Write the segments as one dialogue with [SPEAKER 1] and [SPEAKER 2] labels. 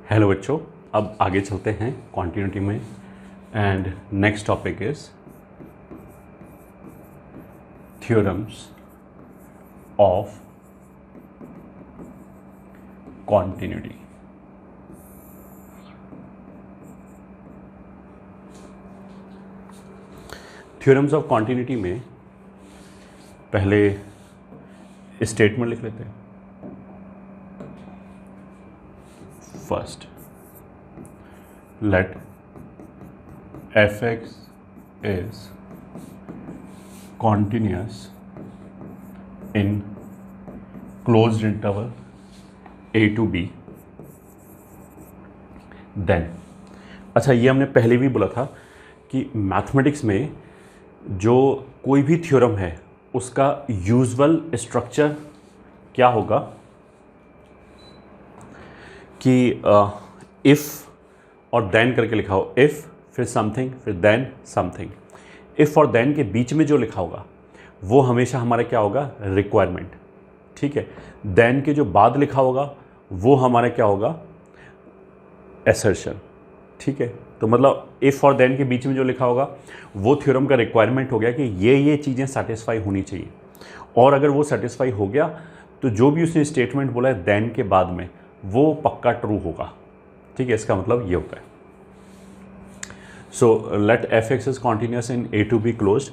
[SPEAKER 1] Hello बच्चों, अब आगे चलते हैं कॉन्टिन्यूटी में and next topic is theorems of continuity. Theorems of continuity में पहले स्टेटमेंट लिख लेते हैं। First, let fx is continuous in closed interval a to b, then अच्छा, ये हमने पहले भी बोला था कि मैथमेटिक्स में जो कोई भी थ्योरम है उसका यूजुअल स्ट्रक्चर क्या होगा कि इफ़ और देन करके लिखा हो। इफ़ फिर समथिंग फिर देन समथिंग। इफ़ और देन के बीच में जो लिखा होगा वो हमेशा हमारा क्या होगा, रिक्वायरमेंट। ठीक है, देन के जो बाद लिखा होगा वो हमारा क्या होगा, एसर्शन। ठीक है, तो मतलब इफ़ और देन के बीच में जो लिखा होगा वो थ्योरम का रिक्वायरमेंट हो गया कि ये चीज़ें सेटिस्फाई होनी चाहिए। और अगर वो सेटिस्फाई हो गया तो जो भी उसने स्टेटमेंट बोला है देन के बाद में वो पक्का ट्रू होगा। ठीक है, इसका मतलब ये होता है। So let F x is continuous in A to B close,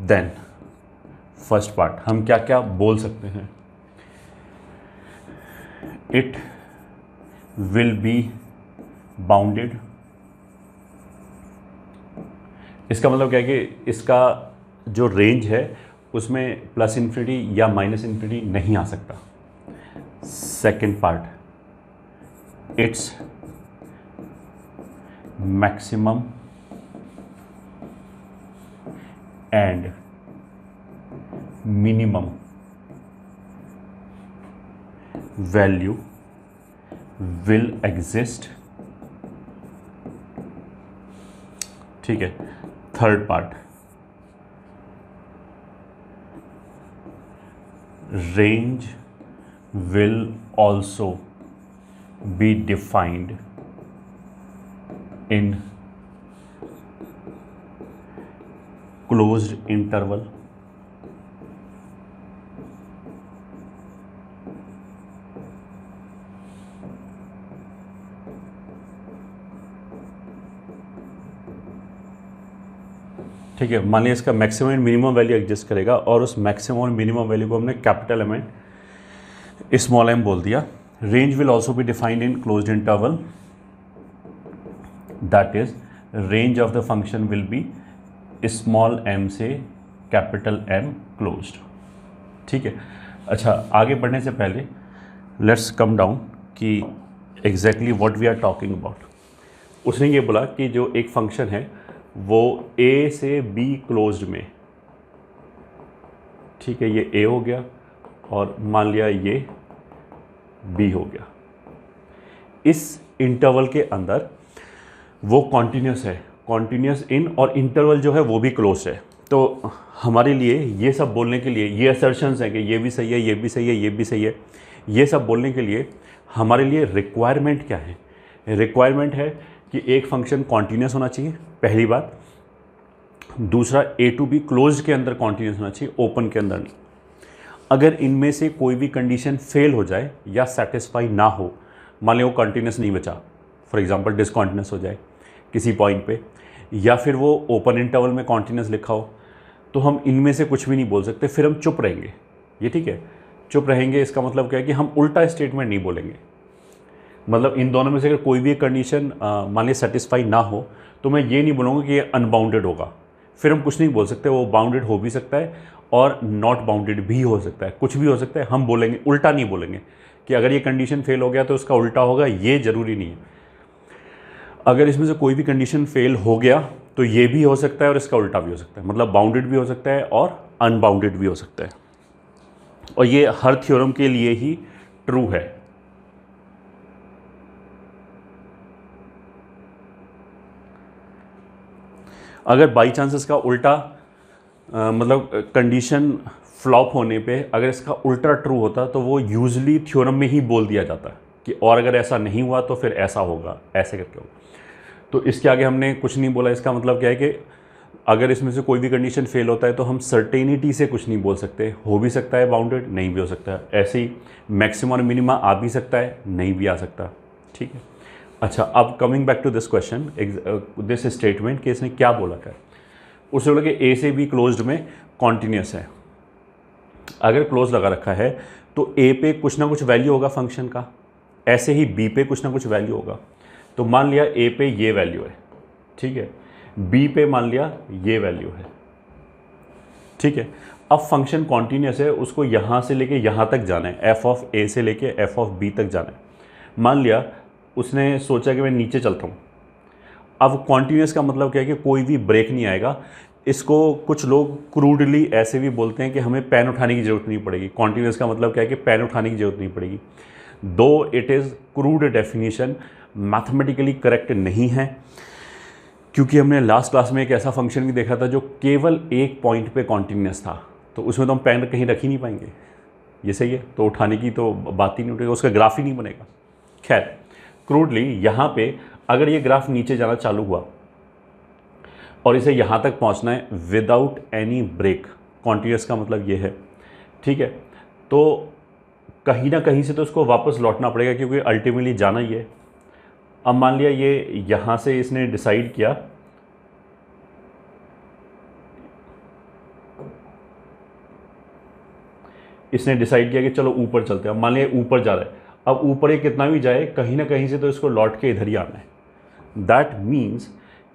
[SPEAKER 1] then first part हम क्या क्या बोल सकते हैं। It will be bounded. इसका मतलब क्या है कि इसका जो रेंज है उसमें प्लस इन्फिनिटी या माइनस इन्फिनिटी नहीं आ सकता। Second part, its maximum and minimum value will exist. ठीक है, third part, range will also be defined in closed interval ठीक है, मान लिया इसका maximum and minimum value exist करेगा और उस मैक्सिमम और मिनिमम वैल्यू को हमने capital M and small m बोल दिया। Range will also be defined in closed interval, that is range of the function will be small m से capital M closed। ठीक है, अच्छा, आगे बढ़ने से पहले let's come down कि exactly what we are talking about। उसने ये बोला कि जो एक फंक्शन है वो a से b क्लोज्ड में, ठीक है, ये a हो गया और मान लिया ये बी हो गया। इस इंटरवल के अंदर वो कॉन्टिन्यूस है, कॉन्टिन्यूस इन, और इंटरवल जो है वो भी क्लोज है। तो हमारे लिए ये सब बोलने के लिए, ये असर्शंस हैं कि ये भी सही है, ये भी सही है, ये भी सही है, ये सब बोलने के लिए हमारे लिए रिक्वायरमेंट क्या है। रिक्वायरमेंट है कि एक फंक्शन कॉन्टिन्यूस होना चाहिए, पहली बात। दूसरा, ए टू बी क्लोज के अंदर कॉन्टिन्यूस होना चाहिए, ओपन के अंदर नहीं। अगर इनमें से कोई भी कंडीशन फेल हो जाए या सेटिस्फाई ना हो, मान लो कंटिन्यूस नहीं बचा, फॉर एग्जांपल डिसकॉन्टिन्यूस हो जाए किसी पॉइंट पे, या फिर वो ओपन इंटरवल में कॉन्टिन्यूस लिखा हो, तो हम इनमें से कुछ भी नहीं बोल सकते, फिर हम चुप रहेंगे। ये ठीक है, चुप रहेंगे इसका मतलब क्या है कि हम उल्टा स्टेटमेंट नहीं बोलेंगे। मतलब इन दोनों में से अगर कोई भी कंडीशन मान लीजिए सेटिस्फाई ना हो तो मैं ये नहीं बोलूँगा कि ये अनबाउंडेड होगा, फिर हम कुछ नहीं बोल सकते। वो बाउंडेड हो भी सकता है और नॉट बाउंडेड भी हो सकता है, कुछ भी हो सकता है। हम बोलेंगे, उल्टा नहीं बोलेंगे कि अगर ये कंडीशन फेल हो गया तो उसका उल्टा होगा, ये जरूरी नहीं है। अगर इसमें से कोई भी कंडीशन फेल हो गया तो ये भी हो सकता है और इसका उल्टा भी हो सकता है, मतलब बाउंडेड भी हो सकता है और अनबाउंडेड भी हो सकता है। और ये हर थ्योरम के लिए ही ट्रू है। अगर बाई चांस इसका उल्टा मतलब कंडीशन फ्लॉप होने पे अगर इसका उल्टा ट्रू होता तो वो यूजली थ्योरम में ही बोल दिया जाता है कि और अगर ऐसा नहीं हुआ तो फिर ऐसा होगा, ऐसे करके होगा। तो इसके आगे हमने कुछ नहीं बोला। इसका मतलब क्या है कि अगर इसमें से कोई भी कंडीशन फेल होता है तो हम सर्टेनिटी से कुछ नहीं बोल सकते। हो भी सकता है बाउंडेड, नहीं भी हो सकता है। ऐसे ही मैक्सिमम और मिनिमा आ भी सकता है, नहीं भी आ सकता। ठीक है। अच्छा, अब coming back to this question, this statement कि इसने क्या बोला था। उसने बोला कि ए से बी क्लोज्ड में कॉन्टिन्यूस है। अगर क्लोज लगा रखा है तो ए पे कुछ ना कुछ वैल्यू होगा फंक्शन का, ऐसे ही बी पे कुछ ना कुछ वैल्यू होगा। तो मान लिया ए पे ये वैल्यू है, ठीक है, बी पे मान लिया ये वैल्यू है, ठीक है। अब फंक्शन कॉन्टिन्यूस है, उसको यहाँ से लेके यहाँ तक जाना है, एफ ऑफ ए से लेके एफ ऑफ बी तक जाना है। मान लिया उसने सोचा कि मैं नीचे चलता हूँ। अब कॉन्टिन्यूस का मतलब क्या है कि कोई भी ब्रेक नहीं आएगा। इसको कुछ लोग क्रूडली ऐसे भी बोलते हैं कि हमें पेन उठाने की ज़रूरत नहीं पड़ेगी। कॉन्टिन्यूस का मतलब क्या है कि पेन उठाने की ज़रूरत नहीं पड़ेगी। दो it is crude definition, mathematically correct नहीं है, क्योंकि हमने लास्ट क्लास में एक ऐसा फंक्शन भी देखा था जो केवल एक पॉइंट पे कॉन्टिन्यूस था। तो उसमें तो हम पेन कहीं रख ही नहीं पाएंगे, ये सही है, तो उठाने की तो बात ही नहीं उठेगी, उसका ग्राफ ही नहीं बनेगा। खैर, क्रूडली यहाँ पे अगर ये ग्राफ नीचे जाना चालू हुआ और इसे यहाँ तक पहुँचना है विदाउट एनी ब्रेक, कॉन्टिन्यूस का मतलब ये है, ठीक है, तो कहीं ना कहीं से तो उसको वापस लौटना पड़ेगा, क्योंकि अल्टीमेटली जाना ही है। अब मान लिया ये यहाँ से इसने डिसाइड किया कि चलो ऊपर चलते हैं। मान लिया ऊपर जा रहा है, अब ऊपर ये कितना भी जाए कहीं ना कहीं से तो इसको लौट के इधर ही आना है। दैट मीन्स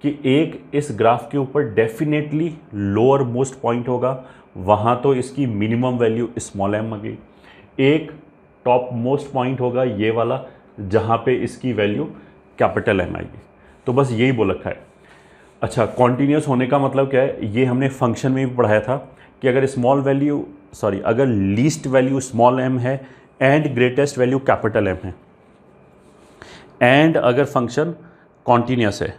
[SPEAKER 1] कि एक इस ग्राफ के ऊपर डेफिनेटली लोअर मोस्ट पॉइंट होगा, वहाँ तो इसकी मिनिमम वैल्यू स्मॉल एम आ गई। एक टॉप मोस्ट पॉइंट होगा ये वाला, जहाँ पे इसकी वैल्यू कैपिटल एम आएगी। तो बस यही बोल रखा है। अच्छा, कॉन्टिन्यूस होने का मतलब क्या है, ये हमने फंक्शन में भी पढ़ाया था कि अगर लीस्ट वैल्यू स्मॉल एम है and greatest value capital M है, एंड अगर फंक्शन कॉन्टिन्यूस है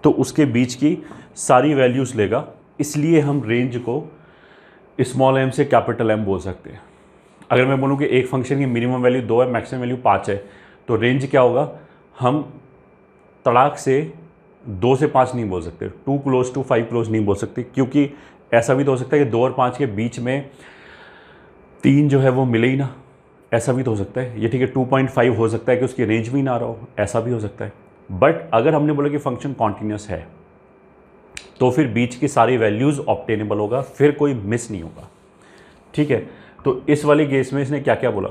[SPEAKER 1] तो उसके बीच की सारी वैल्यूज़ लेगा। इसलिए हम रेंज को स्मॉल एम से कैपिटल एम बोल सकते हैं। अगर मैं बोलूँ कि एक फंक्शन की मिनिमम वैल्यू 2 है, मैक्सिमम वैल्यू 5 है, तो रेंज क्या होगा, हम तड़ाक से 2 से 5 नहीं बोल सकते, 2 क्लोज टू 5 क्लोज नहीं बोल सकते, क्योंकि ऐसा भी तो हो सकता है कि 2 और 5 के बीच में 3 जो है वो मिले ही ना, ऐसा भी तो हो सकता है। ये ठीक है, 2.5 हो सकता है कि उसकी रेंज भी ना रहा हो, ऐसा भी हो सकता है। बट अगर हमने बोला कि फंक्शन कॉन्टिन्यूस है तो फिर बीच की सारी वैल्यूज़ ऑब्टेनेबल होगा, फिर कोई मिस नहीं होगा, ठीक है। तो इस वाले केस में इसने क्या क्या बोला,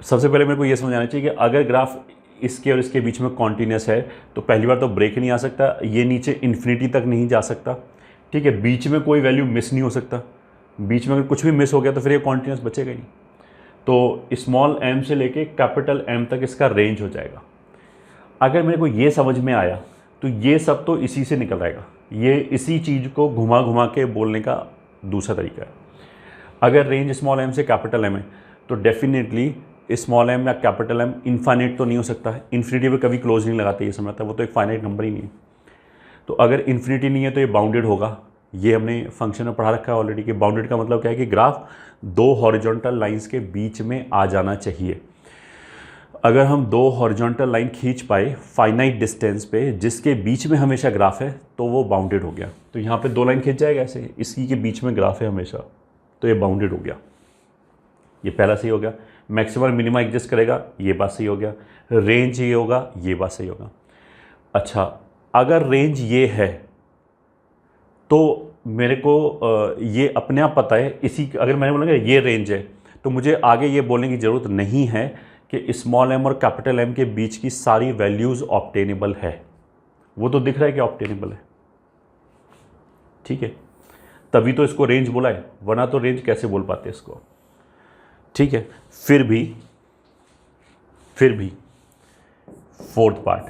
[SPEAKER 1] सबसे पहले मेरे को ये समझाना चाहिए कि अगर ग्राफ इसके और इसके बीच में कॉन्टिन्यूस है तो पहली बार तो ब्रेक नहीं आ सकता, ये नीचे इन्फिनिटी तक नहीं जा सकता, ठीक है। बीच में कोई वैल्यू मिस नहीं हो सकता, बीच में अगर कुछ भी मिस हो गया तो फिर ये कॉन्टिन्यूस बचेगा ही नहीं। तो स्मॉल एम से लेके कैपिटल एम तक इसका रेंज हो जाएगा। अगर मेरे को ये समझ में आया तो ये सब तो इसी से निकल आएगा। ये इसी चीज़ को घुमा घुमा के बोलने का दूसरा तरीका है। अगर रेंज स्मॉल एम से कैपिटल एम है तो डेफिनेटली स्मॉल एम या कैपिटल एम इनफाइनाइट तो नहीं हो सकता है, इन्फिनिटी पे कभी क्लोज नहीं लगाते, ये समझता है, वो तो एक फाइनाइट नंबर ही नहीं है। तो अगर इन्फिनिटी नहीं है तो ये बाउंडेड होगा। ये हमने फंक्शन में पढ़ा रखा है ऑलरेडी कि बाउंडेड का मतलब क्या है कि ग्राफ 2 हॉरिजॉन्टल लाइंस के बीच में आ जाना चाहिए। अगर हम 2 हॉरिजॉन्टल लाइन खींच पाए फाइनाइट डिस्टेंस पे जिसके बीच में हमेशा ग्राफ है तो वो बाउंडेड हो गया। तो यहाँ पे 2 लाइन खींच जाएगा ऐसे, इसी के बीच में ग्राफ है हमेशा, तो ये बाउंडेड हो गया। ये पहला सही हो गया। मैक्सिमम मिनिमम एग्जिस्ट करेगा, ये बात सही हो गया। रेंज ये होगा, ये बात सही होगा। अच्छा, अगर रेंज ये है तो मेरे को ये अपने आप पता है, इसी अगर मैंने बोला ये रेंज है तो मुझे आगे ये बोलने की ज़रूरत नहीं है कि स्मॉल एम और कैपिटल एम के बीच की सारी वैल्यूज़ ऑब्टेनेबल है। वो तो दिख रहा है कि ऑब्टेनेबल है, ठीक है, तभी तो इसको रेंज बोला है, वरना तो रेंज कैसे बोल पाते इसको, ठीक है। फिर भी फोर्थ पार्ट,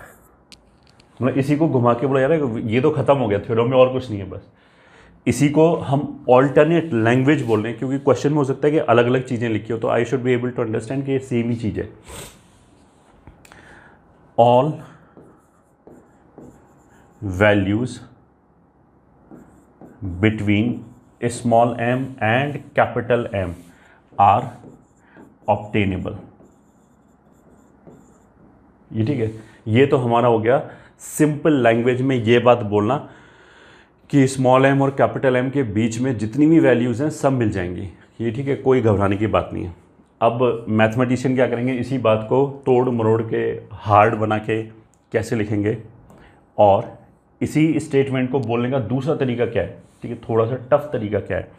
[SPEAKER 1] मतलब इसी को घुमा के बोला जा रहा है, ये तो खत्म हो गया थ्योरम में और कुछ नहीं है, बस इसी को हम ऑल्टरनेट लैंग्वेज बोल रहे हैं, क्योंकि क्वेश्चन में हो सकता है कि अलग अलग चीज़ें लिखी हो, तो I should be able to understand कि ये सेम ही चीज़ है। All values between small M and capital M are obtainable. ये ठीक है, ये तो हमारा हो गया सिंपल लैंग्वेज में ये बात बोलना कि स्मॉल एम और कैपिटल एम के बीच में जितनी भी वैल्यूज़ हैं सब मिल जाएंगी। ये ठीक है, कोई घबराने की बात नहीं है। अब मैथमेटिशियन क्या करेंगे, इसी बात को तोड़ मरोड़ के हार्ड बना के कैसे लिखेंगे, और इसी स्टेटमेंट को बोलने का दूसरा तरीका क्या है, ठीक है, थोड़ा सा टफ तरीका क्या है।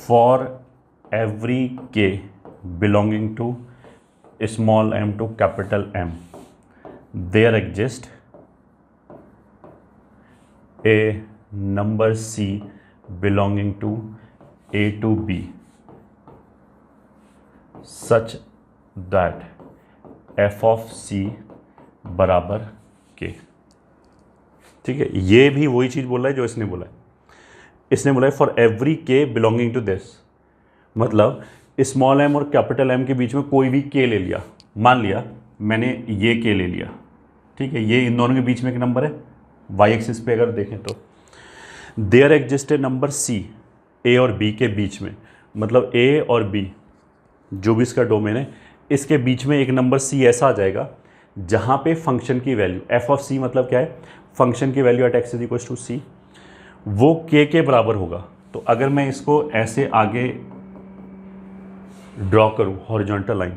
[SPEAKER 1] For every K belonging to small m to capital M there exist a number c belonging to a to b such that f of c बराबर k। ठीक है, ये भी वही चीज़ बोल रहा है जो इसने बोला है। इसने बोला है for every k belonging to this, मतलब स्मॉल m और कैपिटल M के बीच में कोई भी k ले लिया। मान लिया मैंने ये k ले लिया, ठीक है, ये इन दोनों के बीच में एक नंबर है, y एक्सिस पे अगर देखें तो there exist a number c a और b के बीच में, मतलब a और b जो भी इसका डोमेन है, इसके बीच में एक नंबर c ऐसा आ जाएगा जहाँ पे फंक्शन की वैल्यू f ऑफ c, मतलब क्या है, फंक्शन की value at x is equal to c, वो k के बराबर होगा। तो अगर मैं इसको ऐसे आगे ड्रॉ करूँ हॉरिजॉन्टल लाइन,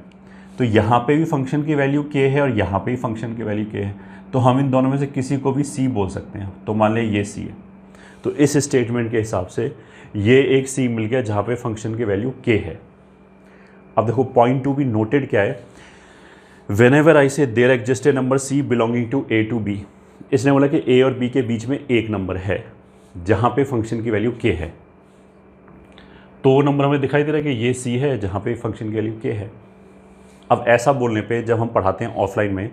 [SPEAKER 1] तो यहाँ पे भी फंक्शन की वैल्यू k है और यहाँ पे भी फंक्शन की वैल्यू k है, तो हम इन दोनों में से किसी को भी c बोल सकते हैं। तो मान लें ये c है, तो इस स्टेटमेंट के हिसाब से ये एक c मिल गया जहाँ पे फंक्शन की वैल्यू k है। अब देखो पॉइंट टू बी नोटेड क्या है, when ever I say there exist a number c belonging to a to b, इसने बोला कि a और b के बीच में एक नंबर है जहाँ पे फंक्शन की वैल्यू k है। तो नंबर हमें दिखाई दे रहा है कि ये c है जहाँ पे फंक्शन की वैल्यू k है। अब ऐसा बोलने पे जब हम पढ़ाते हैं ऑफलाइन में,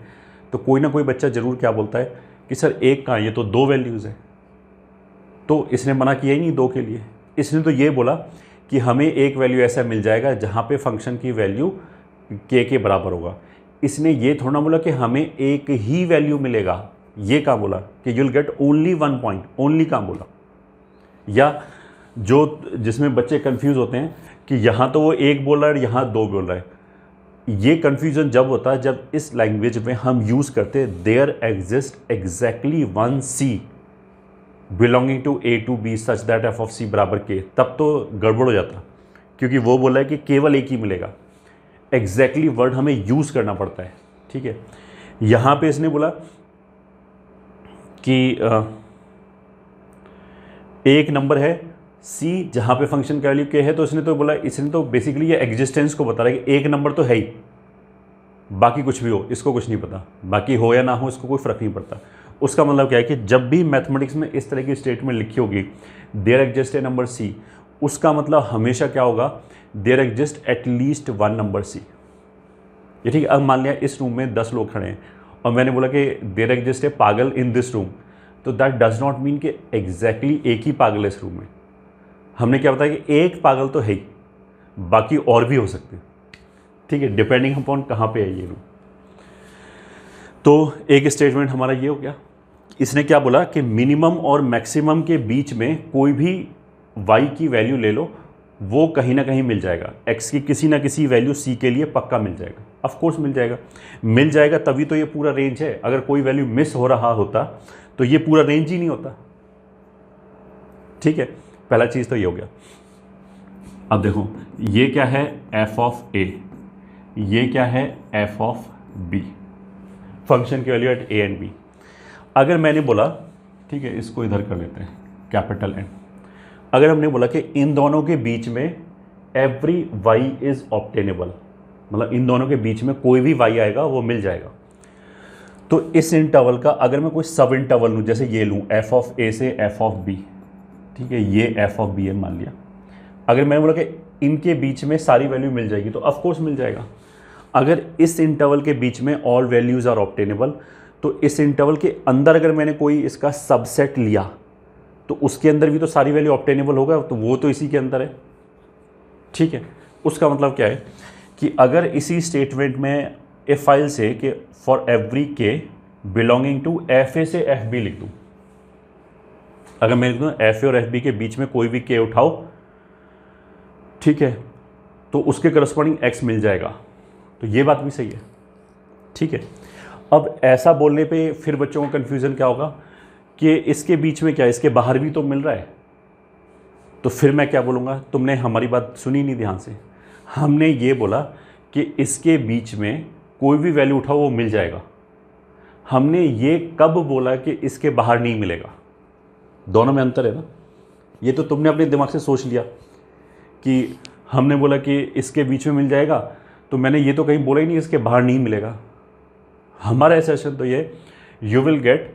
[SPEAKER 1] तो कोई ना कोई बच्चा ज़रूर क्या बोलता है कि सर एक कहाँ, ये तो दो वैल्यूज़ है। तो इसने मना किया ही नहीं दो के लिए, इसने तो ये बोला कि हमें एक वैल्यू ऐसा मिल जाएगा जहाँ पे फंक्शन की वैल्यू k के बराबर होगा। इसने ये थोड़ा बोला कि हमें एक ही वैल्यू मिलेगा, ये कहाँ बोला कि you'll get only 1 point, only कहाँ बोला। या जो जिसमें बच्चे कंफ्यूज होते हैं कि यहाँ तो वो एक बोल रहा है यहाँ दो बोल रहा है, ये कन्फ्यूज़न जब होता है जब इस लैंग्वेज में हम यूज़ करते हैं there exist exactly 1 c belonging to a to b such that f of c बराबर k, तब तो गड़बड़ हो जाता, क्योंकि वो बोला है कि केवल एक ही मिलेगा। एग्जैक्टली वर्ड हमें यूज़ करना पड़ता है, ठीक है। यहाँ पे इसने बोला कि एक नंबर है c जहाँ पे फंक्शन का वैल्यू k है, तो इसने तो बोला, इसने तो बेसिकली ये एग्जिस्टेंस को बता रहा है कि एक नंबर तो है ही, बाकी कुछ भी हो इसको कुछ नहीं पता, बाकी हो या ना हो इसको कोई फ़र्क नहीं पड़ता। उसका मतलब क्या है कि जब भी मैथमेटिक्स में इस तरह की स्टेटमेंट लिखी होगी there exist a number c, उसका मतलब हमेशा क्या होगा, there exist at least 1 number c। ये ठीक है। अब मान लिया इस रूम में 10 लोग खड़े हैं और मैंने बोला कि देयर एग्जिस्ट ए पागल इन दिस रूम, तो दैट डज नॉट मीन कि एग्जैक्टली एक ही पागल है इस रूम में। हमने क्या बताया कि एक पागल तो है ही, बाकी और भी हो सकते हैं, ठीक है, डिपेंडिंग अपॉन कहाँ पे है ये रूम। तो एक स्टेटमेंट हमारा ये हो गया। इसने क्या बोला कि मिनिमम और मैक्सिमम के बीच में कोई भी y की वैल्यू ले लो, वो कहीं ना कहीं मिल जाएगा, x की किसी ना किसी वैल्यू c के लिए पक्का मिल जाएगा। ऑफ कोर्स मिल जाएगा तभी तो ये पूरा रेंज है। अगर कोई वैल्यू मिस हो रहा होता तो ये पूरा रेंज ही नहीं होता, ठीक है। पहला चीज़ तो ये हो गया। अब देखो ये क्या है f ऑफ a, ये क्या है f ऑफ b, फंक्शन की value at a and b। अगर मैंने बोला, ठीक है, इसको इधर कर लेते हैं कैपिटल N, अगर हमने बोला कि इन दोनों के बीच में एवरी y इज ऑब्टेनेबल, मतलब इन दोनों के बीच में कोई भी y आएगा वो मिल जाएगा, तो इस इंटरवल का अगर मैं कोई सब इंटरवल लूँ, जैसे ये लूँ f ऑफ a से f ऑफ b, ठीक है, ये f ऑफ b है मान लिया। अगर मैंने बोला कि इनके बीच में सारी वैल्यू मिल जाएगी, तो ऑफ कोर्स मिल जाएगा। अगर इस इंटरवल के बीच में ऑल वैल्यूज़ आर ऑब्टेनेबल, तो इस इंटरवल के अंदर अगर मैंने कोई इसका सबसेट लिया तो उसके अंदर भी तो सारी वैल्यू ऑब्टेनेबल होगा, तो वो तो इसी के अंदर है, ठीक है। उसका मतलब क्या है कि अगर इसी स्टेटमेंट में इफ फाइल से कि for every K belonging to F A से एफ बी लिख दूँ, अगर मैं लिख दूँ एफ ए और एफ बी के बीच में कोई भी के उठाओ ठीक है, तो उसके करस्पॉन्डिंग x मिल जाएगा, तो ये बात भी सही है। ठीक है, अब ऐसा बोलने पे फिर बच्चों को कन्फ्यूज़न क्या होगा कि इसके बीच में क्या, इसके बाहर भी तो मिल रहा है, तो फिर मैं क्या बोलूँगा, तुमने हमारी बात सुनी नहीं ध्यान से। हमने ये बोला कि इसके बीच में कोई भी वैल्यू उठाओ वो मिल जाएगा। हमने ये कब बोला कि इसके बाहर नहीं मिलेगा? दोनों में अंतर है ना। ये तो तुमने अपने दिमाग से सोच लिया कि हमने बोला कि इसके बीच में मिल जाएगा, तो मैंने ये तो कहीं बोला ही नहीं इसके बाहर नहीं मिलेगा। हमारा एसेशन तो ये, you will get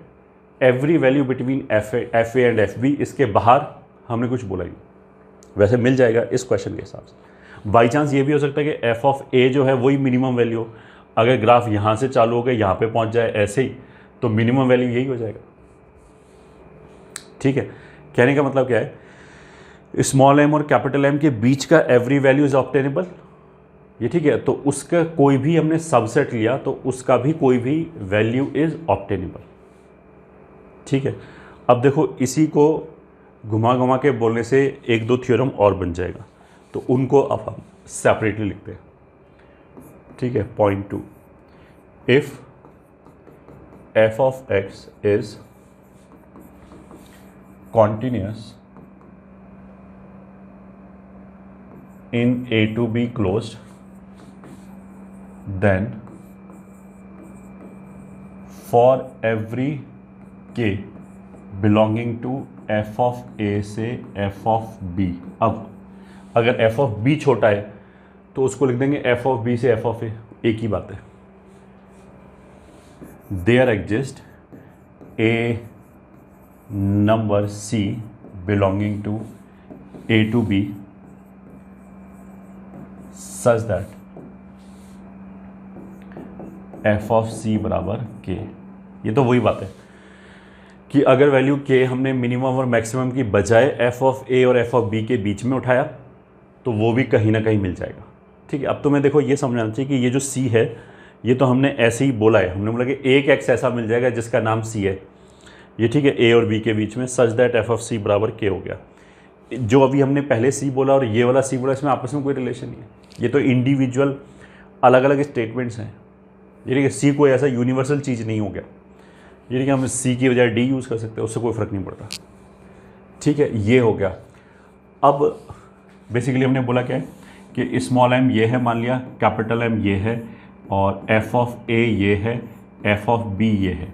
[SPEAKER 1] every value between F A and F B, इसके बाहर हमने कुछ बोला ही नहीं। वैसे मिल जाएगा इस क्वेश्चन के हिसाब से। बाई चांस ये भी हो सकता है कि एफ ऑफ ए जो है वही मिनिमम वैल्यू हो। अगर ग्राफ यहाँ से चालू हो गया यहाँ पे पहुँच जाए ऐसे ही, तो मिनिमम वैल्यू यही हो जाएगा। ठीक है, कहने का मतलब क्या है, स्मॉल एम और कैपिटल एम के बीच का एवरी वैल्यू इज ऑब्टेनेबल, ये ठीक है। तो उसका कोई भी हमने सबसेट लिया तो उसका भी कोई भी वैल्यू इज ऑब्टेनेबल। ठीक है, अब देखो इसी को घुमा घुमा के बोलने से एक दो थ्योरम और बन जाएगा, तो उनको अब हम सेपरेटली लिखते हैं। ठीक है, point 2, if f of x is continuous in A to B closed, then for every k belonging to f of A से f of B, अब अगर f of B छोटा है तो उसको लिख देंगे f of B से f of A, एक ही बात है। There exist a number C belonging to A to B such that f of c बराबर k। ये तो वही बात है कि अगर वैल्यू k हमने मिनिमम और मैक्सिमम की बजाय f ऑफ a और f ऑफ b के बीच में उठाया तो वो भी कहीं ना कहीं मिल जाएगा। ठीक है, अब तुम्हें देखो ये समझना चाहिए कि ये जो c है ये तो हमने ऐसे ही बोला है, हमने बोला कि एक x ऐसा मिल जाएगा जिसका नाम c है, ये ठीक है, a और b के बीच में, सच दैट f ऑफ c बराबर k हो गया। जो अभी हमने पहले c बोला और ये वाला c बोला, इसमें आपस में कोई रिलेशन नहीं है, ये तो इंडिविजुअल अलग अलग स्टेटमेंट्स हैं। ये कि सी कोई ऐसा यूनिवर्सल चीज़ नहीं हो गया, ये कि हम सी की बजाय डी यूज़ कर सकते हैं, उससे कोई फ़र्क नहीं पड़ता। ठीक है, ये हो गया। अब बेसिकली हमने बोला क्या है कि स्मॉल एम ये है, मान लिया कैपिटल एम ये है, और एफ ऑफ ए ये है, एफ ऑफ बी ये है।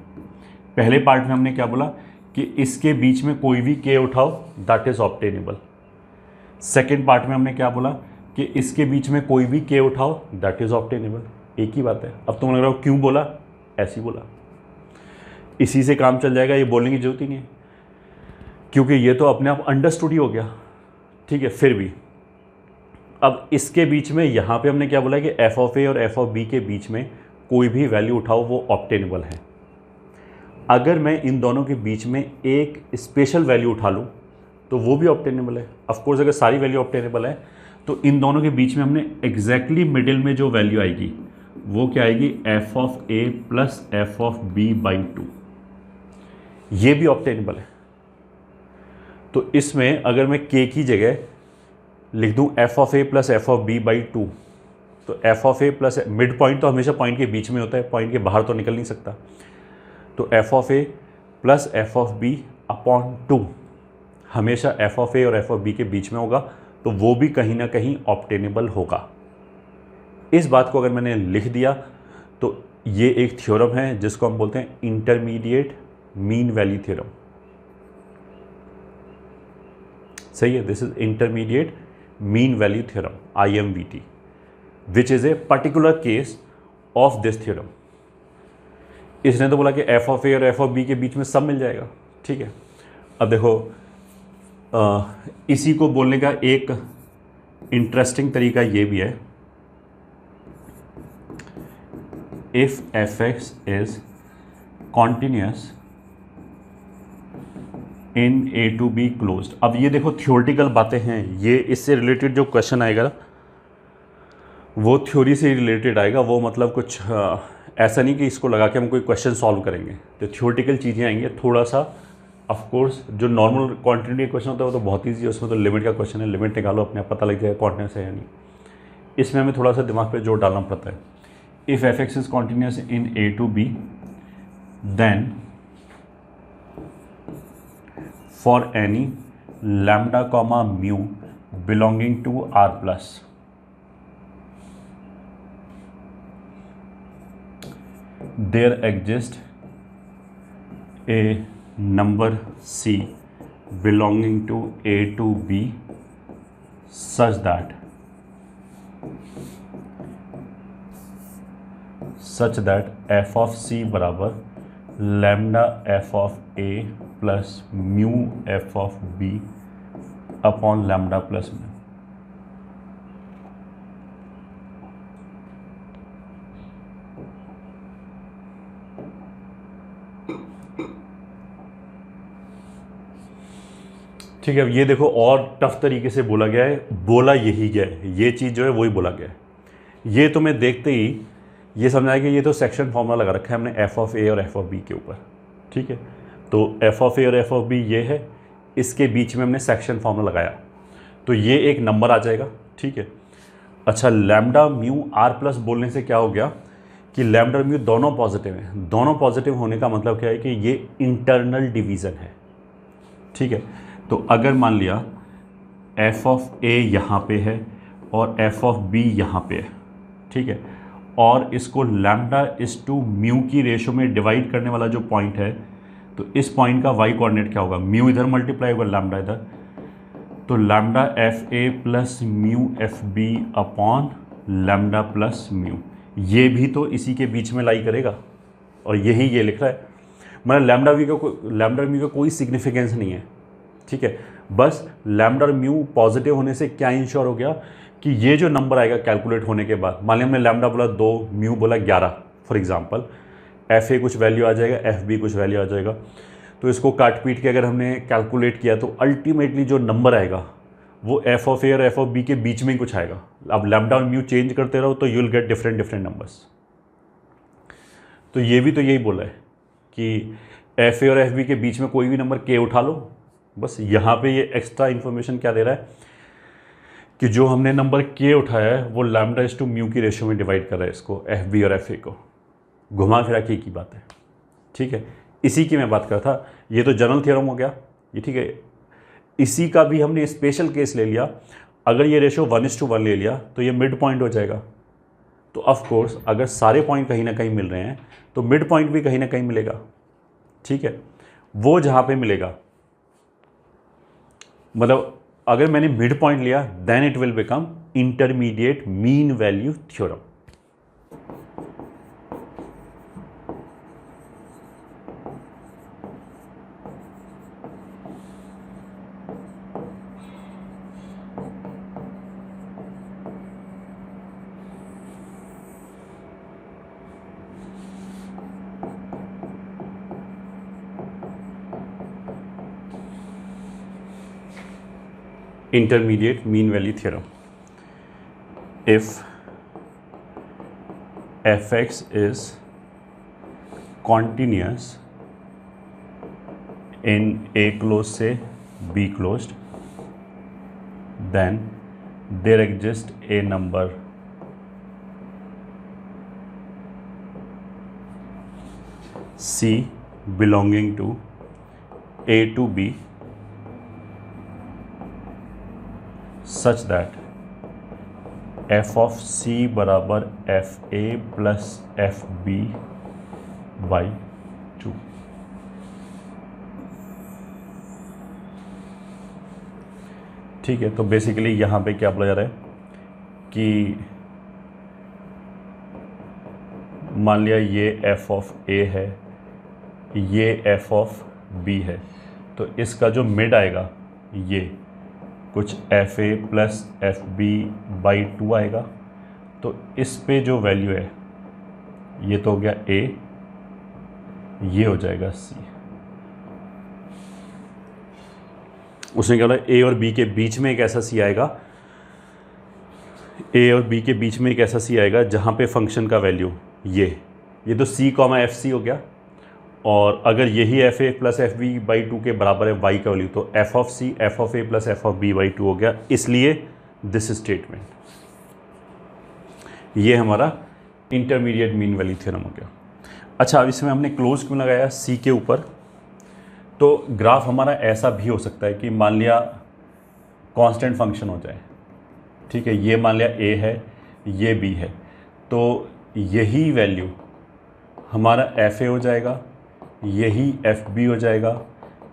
[SPEAKER 1] पहले पार्ट में हमने क्या बोला कि इसके बीच में कोई भी के उठाओ that is obtainable. Second part में हमने क्या बोला कि इसके बीच में कोई भी के उठाओ दैट इज ऑब्टेनेबल, एक ही बात है। अब तुम लग रहा हो क्यों बोला, ऐसे ही बोला, इसी से काम चल जाएगा, ये बोलने की जरूरत ही नहीं है, क्योंकि ये तो अपने आप अंडरस्टूड ही हो गया। ठीक है, फिर भी अब इसके बीच में यहाँ पे हमने क्या बोला कि एफ ऑफ ए और एफ ऑफ बी के बीच में कोई भी वैल्यू उठाओ वो ऑब्टेनेबल है। अगर मैं इन दोनों के बीच में एक स्पेशल वैल्यू उठा लूँ तो वो भी ऑब्टेनेबल है। ऑफकोर्स अगर सारी वैल्यू ऑब्टेनेबल है तो इन दोनों के बीच में हमने एग्जैक्टली मिडिल में जो वैल्यू आएगी वो क्या आएगी, F of A plus F of B by 2, ये भी ऑब्टेनेबल है। तो इसमें अगर मैं के की जगह लिख दूं F of A plus F of B by 2, तो F of A plus mid point तो हमेशा पॉइंट के बीच में होता है, पॉइंट के बाहर तो निकल नहीं सकता, तो F of A plus F of B upon 2 हमेशा एफ ऑफ ए और एफ ऑफ बी के बीच में होगा, तो वो भी कहीं ना कहीं ऑब्टेनेबल होगा। इस बात को अगर मैंने लिख दिया तो ये एक थ्योरम है जिसको हम बोलते हैं इंटरमीडिएट मीन वैल्यू थ्योरम। सही है, this is intermediate mean value theorem, IMVT, which is a particular case of this theorem. इसने तो बोला कि एफ ऑफ ए और एफ ऑफ बी के बीच में सब मिल जाएगा। ठीक है, अब देखो इसी को बोलने का एक इंटरेस्टिंग तरीका ये भी है, if f x is continuous in A to b closed. अब ये देखो थ्योरेटिकल बातें हैं, ये इससे रिलेटेड जो क्वेश्चन आएगा वो थ्योरी से रिलेटेड आएगा, वो मतलब कुछ ऐसा नहीं कि इसको लगा के हम कोई क्वेश्चन सॉल्व करेंगे, तो थ्योरेटिकल चीज़ें आएंगी, थोड़ा सा ऑफ कोर्स जो नॉर्मल क्वांटिटी क्वेश्चन होता है वो तो बहुत ईजी है, उसमें तो लिमिट का क्वेश्चन है, लिमिट निकालो अपने आप पता लग जाएगा कॉन्टिन्यूस है या नहीं। इसमें हमें थोड़ा सा दिमाग पे जोर डालना पड़ता है। If f x is continuous in A to b then for any lambda comma mu belonging to R plus there exists a number C belonging to A to B such that f of C बराबर lambda f of A plus mu f of B upon lambda plus mu। ठीक है, अब ये देखो और tough तरीके से बोला गया है, बोला यही गया है, ये चीज़ जो है वही बोला गया है। ये तो मैं देखते ही ये समझा कि ये तो सेक्शन फॉर्मूला लगा रखा है हमने एफ ऑफ ए और एफ ऑफ बी के ऊपर। ठीक है, तो एफ ऑफ ए और एफ ऑफ बी ये है, इसके बीच में हमने सेक्शन फॉर्मूला लगाया तो ये एक नंबर आ जाएगा। ठीक है, अच्छा लैम्डा म्यू आर प्लस बोलने से क्या हो गया कि लैम्डा म्यू दोनों पॉजिटिव हैं। दोनों पॉजिटिव होने का मतलब क्या है कि ये इंटरनल डिवीज़न है। ठीक है, तो अगर मान लिया एफ ऑफ ए यहाँ पे है और एफ ऑफ बी यहाँ पे है, ठीक है, और इसको लैम्डा इस टू म्यू की रेशो में डिवाइड करने वाला जो पॉइंट है, तो इस पॉइंट का वाई कोऑर्डिनेट क्या होगा, म्यू इधर मल्टीप्लाई होगा लैम्डा इधर, तो lambda f a plus mu f b upon lambda plus mu, ये भी तो इसी के बीच में लाई करेगा और यही ये लिख रहा है। मतलब लैम्डा म्यू का कोई सिग्निफिकेंस नहीं है। ठीक है, बस लैम्डा और म्यू पॉजिटिव होने से क्या इंश्योर हो गया कि ये जो नंबर आएगा कैलकुलेट होने के बाद, मान लिया हमने लैम्डा बोला 2, म्यू बोला 11 फॉर एग्जांपल, एफ ए कुछ वैल्यू आ जाएगा, एफ बी कुछ वैल्यू आ जाएगा, तो इसको काट पीट के अगर हमने कैलकुलेट किया तो अल्टीमेटली जो नंबर आएगा वो एफ ऑफ ए और एफ ऑफ बी के बीच में ही कुछ आएगा। अब लैम्डा और म्यू चेंज करते रहो तो you will get different numbers. तो ये भी तो यही बोला है कि एफ ए और एफ बी के बीच में कोई भी नंबर के उठा लो। बस यहाँ पे ये एक्स्ट्रा इन्फॉर्मेशन क्या दे रहा है कि जो हमने नंबर के उठाया है वो लैम्डा इस टू म्यू की रेशियो में डिवाइड कर रहा है इसको, एफ बी और एफ ए को, घुमा फिरा के की बात है। ठीक है, इसी की मैं बात कर रहा था। ये तो जनरल थ्योरम हो गया ये। ठीक है, इसी का भी हमने स्पेशल केस ले लिया। अगर ये रेशियो 1:1 ले लिया तो ये मिड पॉइंट हो जाएगा। तो ऑफ कोर्स अगर सारे पॉइंट कहीं ना कहीं मिल रहे हैं तो मिड पॉइंट भी कहीं ना कहीं मिलेगा। ठीक है, वो जहाँ पे मिलेगा, मतलब अगर मैंने मिड पॉइंट लिया then it will become intermediate mean value theorem. Intermediate mean value theorem. If fx is continuous in a closed से b closed, then there exists a number c belonging to a to b such that f of c बराबर f a plus f b by 2। ठीक है, तो basically यहाँ पे क्या बोला जा रहा है कि मान लिया ये f ऑफ a है, ये f ऑफ b है, तो इसका जो मिड आएगा ये कुछ f a plus f b by 2 आएगा। तो इस पे जो वैल्यू है ये तो हो गया ए, ये हो जाएगा सी। उसने क्या बोला, ए और बी के बीच में एक ऐसा सी आएगा, ए और बी के बीच में एक ऐसा सी आएगा जहाँ पे फंक्शन का वैल्यू ये तो सी कॉमा एफ सी हो गया, और अगर यही f a plus f b by two के बराबर है वाई का वैल्यू, तो F of c f of A plus F of B by two हो गया। इसलिए दिस स्टेटमेंट, ये हमारा इंटरमीडिएट मीन वैल्यू थ्योरम हो गया। अच्छा, अब इसमें हमने क्लोज क्यों लगाया सी के ऊपर? तो ग्राफ हमारा ऐसा भी हो सकता है कि मान लिया कांस्टेंट फंक्शन हो जाए, ठीक है, ये मान लिया ए है, ये बी है, तो यही वैल्यू हमारा एफ ए हो जाएगा, यही एफ बी हो जाएगा,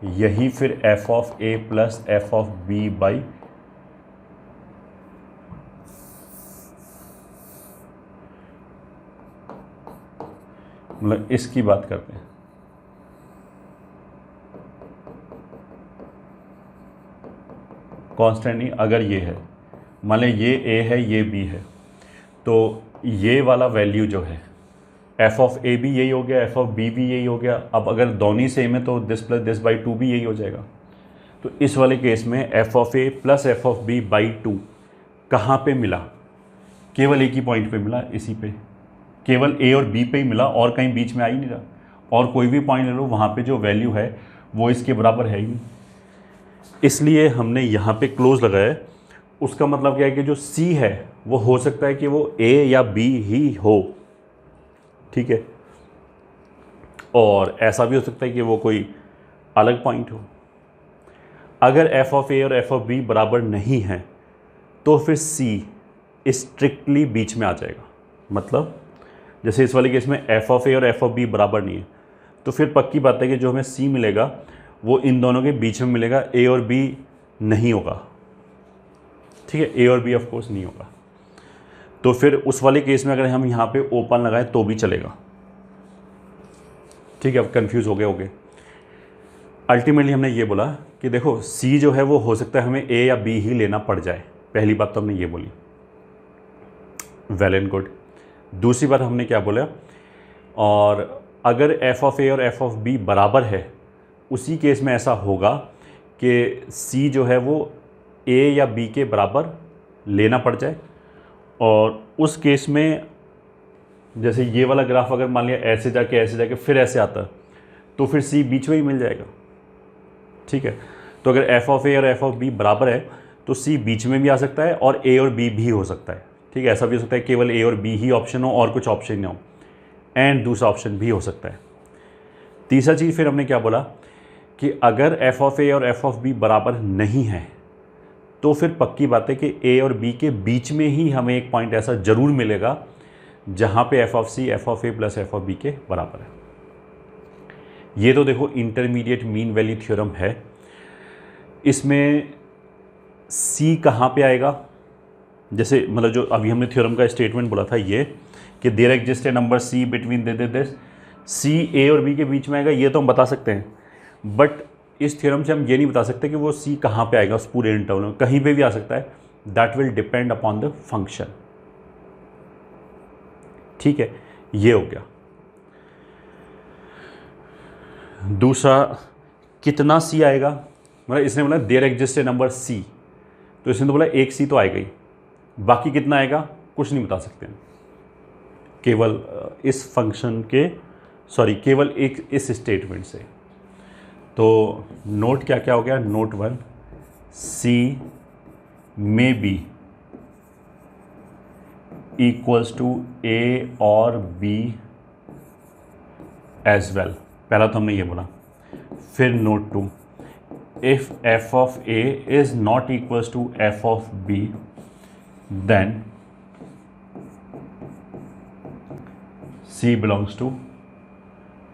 [SPEAKER 1] यही फिर f of A plus F of B by मतलब इसकी बात करते हैं। कांस्टेंट नहीं, अगर ये है, मान लें ये ए है, ये बी है, तो ये वाला वैल्यू जो है एफ ऑफ ए भी यही हो गया, एफ ऑफ बी भी यही हो गया। अब अगर दोनों ही सेम है तो this plus this by two भी यही हो जाएगा। तो इस वाले केस में f of A plus F of B by two कहाँ पे मिला? केवल एक ही पॉइंट पे मिला, इसी पे, केवल ए और बी पे ही मिला, और कहीं बीच में आ ही नहीं रहा। और कोई भी पॉइंट ले लो, वहाँ पे जो वैल्यू है वो इसके बराबर है ही नहीं, इसलिए हमने यहाँ पे क्लोज लगाया है। उसका मतलब क्या है कि जो सी है वो हो सकता है कि वो ए या बी ही हो, ठीक है, और ऐसा भी हो सकता है कि वो कोई अलग पॉइंट हो। अगर एफ ऑफ ए और एफ ऑफ बी बराबर नहीं है तो फिर सी स्ट्रिक्टली बीच में आ जाएगा। मतलब जैसे इस वाले केस में एफ ऑफ ए और एफ ऑफ बी बराबर नहीं है, तो फिर पक्की बात है कि जो हमें सी मिलेगा वो इन दोनों के बीच में मिलेगा, ए और बी नहीं होगा, ठीक है, ए और बी ऑफ कोर्स नहीं होगा। तो फिर उस वाले केस में अगर हम यहाँ पे ओपन लगाएं तो भी चलेगा, ठीक है। अब कंफ्यूज हो गए होगे। अल्टीमेटली हमने ये बोला कि देखो सी जो है वो हो सकता है हमें ए या बी ही लेना पड़ जाए। पहली बात तो हमने ये बोली, वेल एंड गुड। दूसरी बात हमने क्या बोला, और अगर एफ ऑफ ए और एफ ऑफ बी बराबर है, उसी केस में ऐसा होगा कि सी जो है वो ए या बी के बराबर लेना पड़ जाए। और उस केस में जैसे ये वाला ग्राफ अगर मान लिया ऐसे जाके फिर ऐसे आता तो फिर सी बीच में ही मिल जाएगा, ठीक है। तो अगर एफ ऑफ ए और एफ ऑफ बी बराबर है तो सी बीच में भी आ सकता है और ए और बी भी हो सकता है, ठीक है। ऐसा भी हो सकता है केवल ए और बी ही ऑप्शन हो और कुछ ऑप्शन ना हो, एंड दूसरा ऑप्शन भी हो सकता है। तीसरा चीज़ फिर हमने क्या बोला कि अगर एफ ऑफ ए और एफ ऑफ बी बराबर नहीं है तो फिर पक्की बात है कि ए और बी के बीच में ही हमें एक पॉइंट ऐसा ज़रूर मिलेगा जहाँ पे f of c f of A plus F of b के बराबर है। ये तो देखो इंटरमीडिएट मीन वैल्यू थ्योरम है। इसमें सी कहाँ पे आएगा? जैसे मतलब जो अभी हमने थ्योरम का स्टेटमेंट बोला था ये कि there exist a number C between this, C A और बी के बीच में आएगा, ये तो हम बता सकते हैं। बट इस थ्योरम से हम ये नहीं बता सकते कि वो सी कहाँ पे आएगा उस पूरे इंटरवल में, कहीं पे भी आ सकता है। That will depend upon the function, ठीक है। ये हो गया। दूसरा कितना सी आएगा, मतलब इसने बोला there exist a number c, तो इसने तो बोला एक सी तो आएगा ही, बाकी कितना आएगा कुछ नहीं बता सकते हैं। केवल इस फंक्शन के केवल एक इस स्टेटमेंट से। तो नोट क्या क्या हो गया? Note 1, C may B equals to A और बी एज वेल, पहला तो हमने ये बोला। फिर note 2, if f of a is not equals to f of b then c belongs to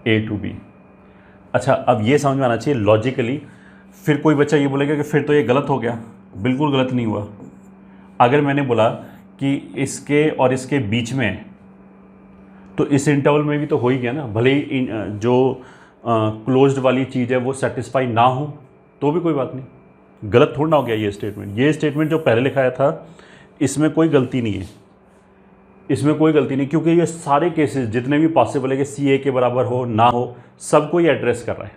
[SPEAKER 1] a to b. अच्छा, अब ये समझ में आना चाहिए लॉजिकली। फिर कोई बच्चा ये बोलेगा कि फिर तो ये गलत हो गया। बिल्कुल गलत नहीं हुआ। अगर मैंने बोला कि इसके और इसके बीच में, तो इस इंटरवल में भी तो हो ही गया ना। भले ही जो क्लोज्ड वाली चीज़ है वो सेटिस्फाई ना हो तो भी कोई बात नहीं, गलत थोड़ा ना हो गया ये स्टेटमेंट। ये स्टेटमेंट जो पहले लिखाया था इसमें कोई गलती नहीं है, इसमें कोई गलती नहीं, क्योंकि ये सारे केसेस जितने भी पॉसिबल है कि सी ए के बराबर हो ना हो, सबको ये एड्रेस कर रहा है,